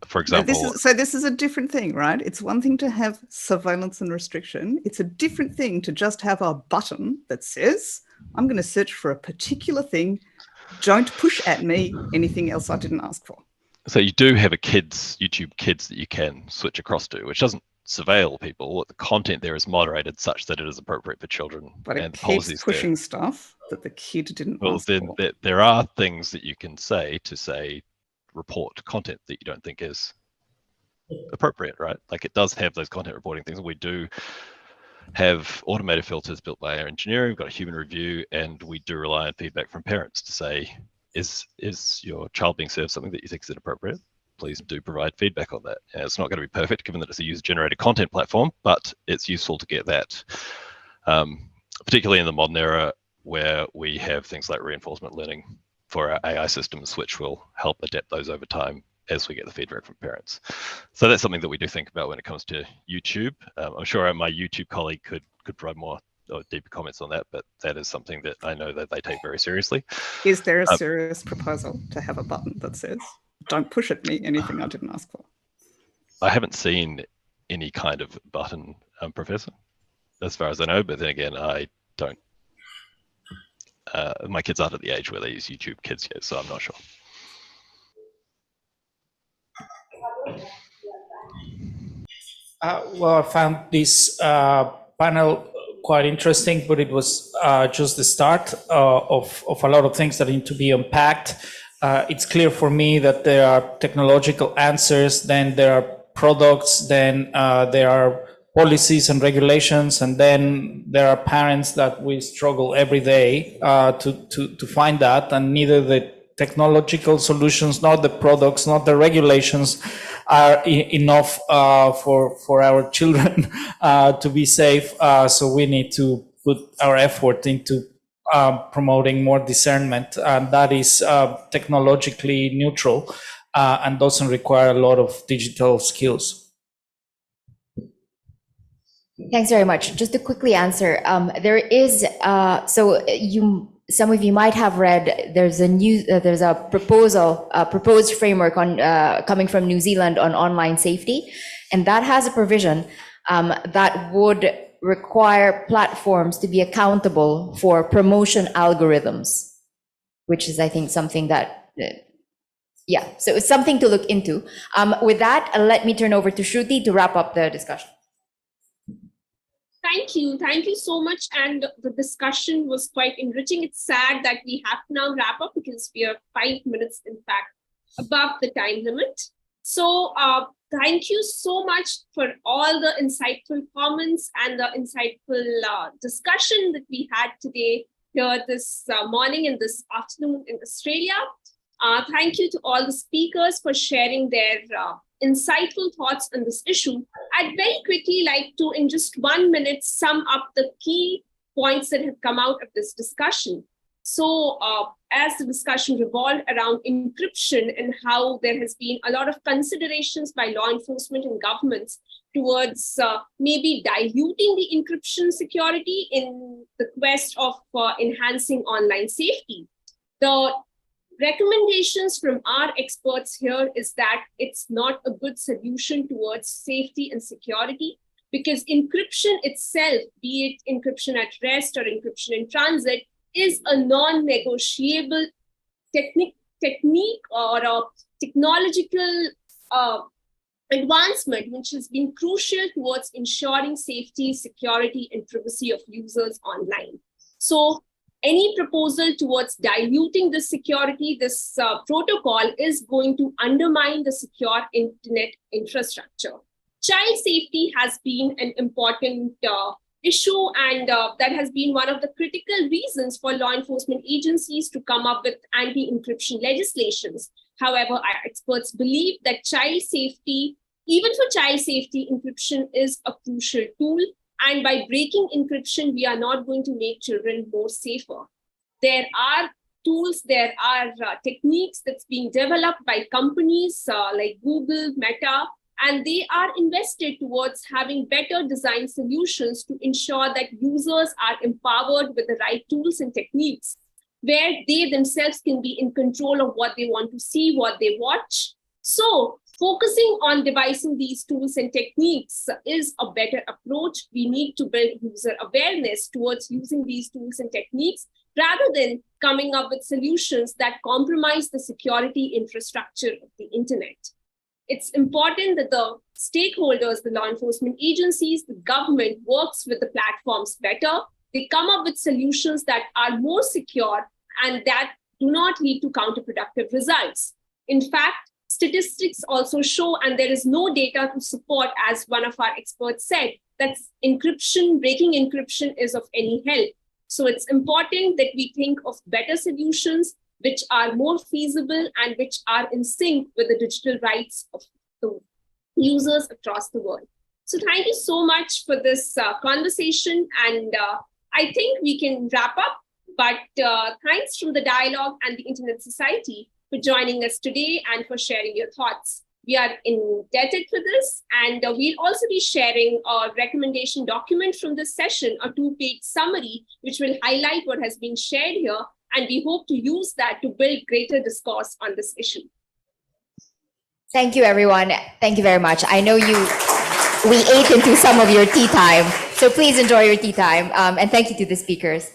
For example,
this is a different thing, right? It's one thing to have surveillance and restriction. It's a different thing to just have a button that says, I'm going to search for a particular thing. Don't push at me anything else I didn't ask for.
So you do have a YouTube Kids that you can switch across to, which doesn't surveil people. The content there is moderated such that it is appropriate for children.
But
and
it keeps pushing stuff that the kid didn't ask for.
Well, then there are things that you can say report content that you don't think is appropriate, right? Like it does have those content reporting things. We do have automated filters built by our engineering. We've got a human review, and we do rely on feedback from parents to say, is your child being served something that you think is inappropriate? Please do provide feedback on that. And it's not going to be perfect given that it's a user-generated content platform, but it's useful to get that, particularly in the modern era where we have things like reinforcement learning for our AI systems, which will help adapt those over time as we get the feedback from parents. So that's something that we do think about when it comes to YouTube. I'm sure my YouTube colleague could provide more or deeper comments on that, but that is something that I know that they take very seriously.
Is there a serious proposal to have a button that says, don't push at me anything I didn't ask for?
I haven't seen any kind of button, Professor, as far as I know, but then again, I don't. My kids aren't at the age where they use YouTube Kids yet, so I'm not sure.
Well, I found this panel quite interesting, but it was just the start of a lot of things that need to be unpacked. It's clear for me that there are technological answers, then there are products, then there are policies and regulations, and then there are parents that we struggle every day to find that, and neither the technological solutions, nor the products, not the regulations are enough for our children to be safe. So we need to put our effort into promoting more discernment, and that is technologically neutral and doesn't require a lot of digital skills.
Thanks very much. Just to quickly answer, there is, some of you might have read, there's a proposed framework on coming from New Zealand on online safety, and that has a provision that would require platforms to be accountable for promotion algorithms, which is, I think, something that, so it's something to look into. With that, let me turn over to Shruti to wrap up the discussion.
Thank you so much. And the discussion was quite enriching. It's sad that we have to now wrap up because we are 5 minutes, in fact, above the time limit. So thank you so much for all the insightful comments and the insightful discussion that we had today here this morning and this afternoon in Australia. Thank you to all the speakers for sharing their insightful thoughts on this issue. I'd very quickly like to, in just 1 minute, sum up the key points that have come out of this discussion. So as the discussion revolved around encryption and how there has been a lot of considerations by law enforcement and governments towards maybe diluting the encryption security in the quest of enhancing online safety. The recommendations from our experts here is that it's not a good solution towards safety and security, because encryption itself, be it encryption at rest or encryption in transit, is a non-negotiable technique or a technological advancement which has been crucial towards ensuring safety, security, and privacy of users online. So any proposal towards diluting this security, this protocol is going to undermine the secure internet infrastructure. Child safety has been an important issue, and that has been one of the critical reasons for law enforcement agencies to come up with anti-encryption legislations. However, our experts believe that child safety, even for child safety, encryption is a crucial tool. And by breaking encryption, we are not going to make children more safer. There are tools, there are techniques that's being developed by companies like Google, Meta, and they are invested towards having better design solutions to ensure that users are empowered with the right tools and techniques, where they themselves can be in control of what they want to see, what they watch. So focusing on devising these tools and techniques is a better approach. We need to build user awareness towards using these tools and techniques rather than coming up with solutions that compromise the security infrastructure of the internet. It's important that the stakeholders, the law enforcement agencies, the government works with the platforms better. They come up with solutions that are more secure and that do not lead to counterproductive results. In fact, statistics also show, and there is no data to support, as one of our experts said, that encryption, breaking encryption is of any help. So it's important that we think of better solutions which are more feasible and which are in sync with the digital rights of the users across the world. So thank you so much for this conversation. And I think we can wrap up, but thanks from the Dialogue and the Internet Society for joining us today and for sharing your thoughts. We are indebted for this, and we'll also be sharing a recommendation document from this session, a 2-page summary, which will highlight what has been shared here, and we hope to use that to build greater discourse on this issue.
Thank you, everyone. Thank you very much. I know we ate into some of your tea time, so please enjoy your tea time, and thank you to the speakers.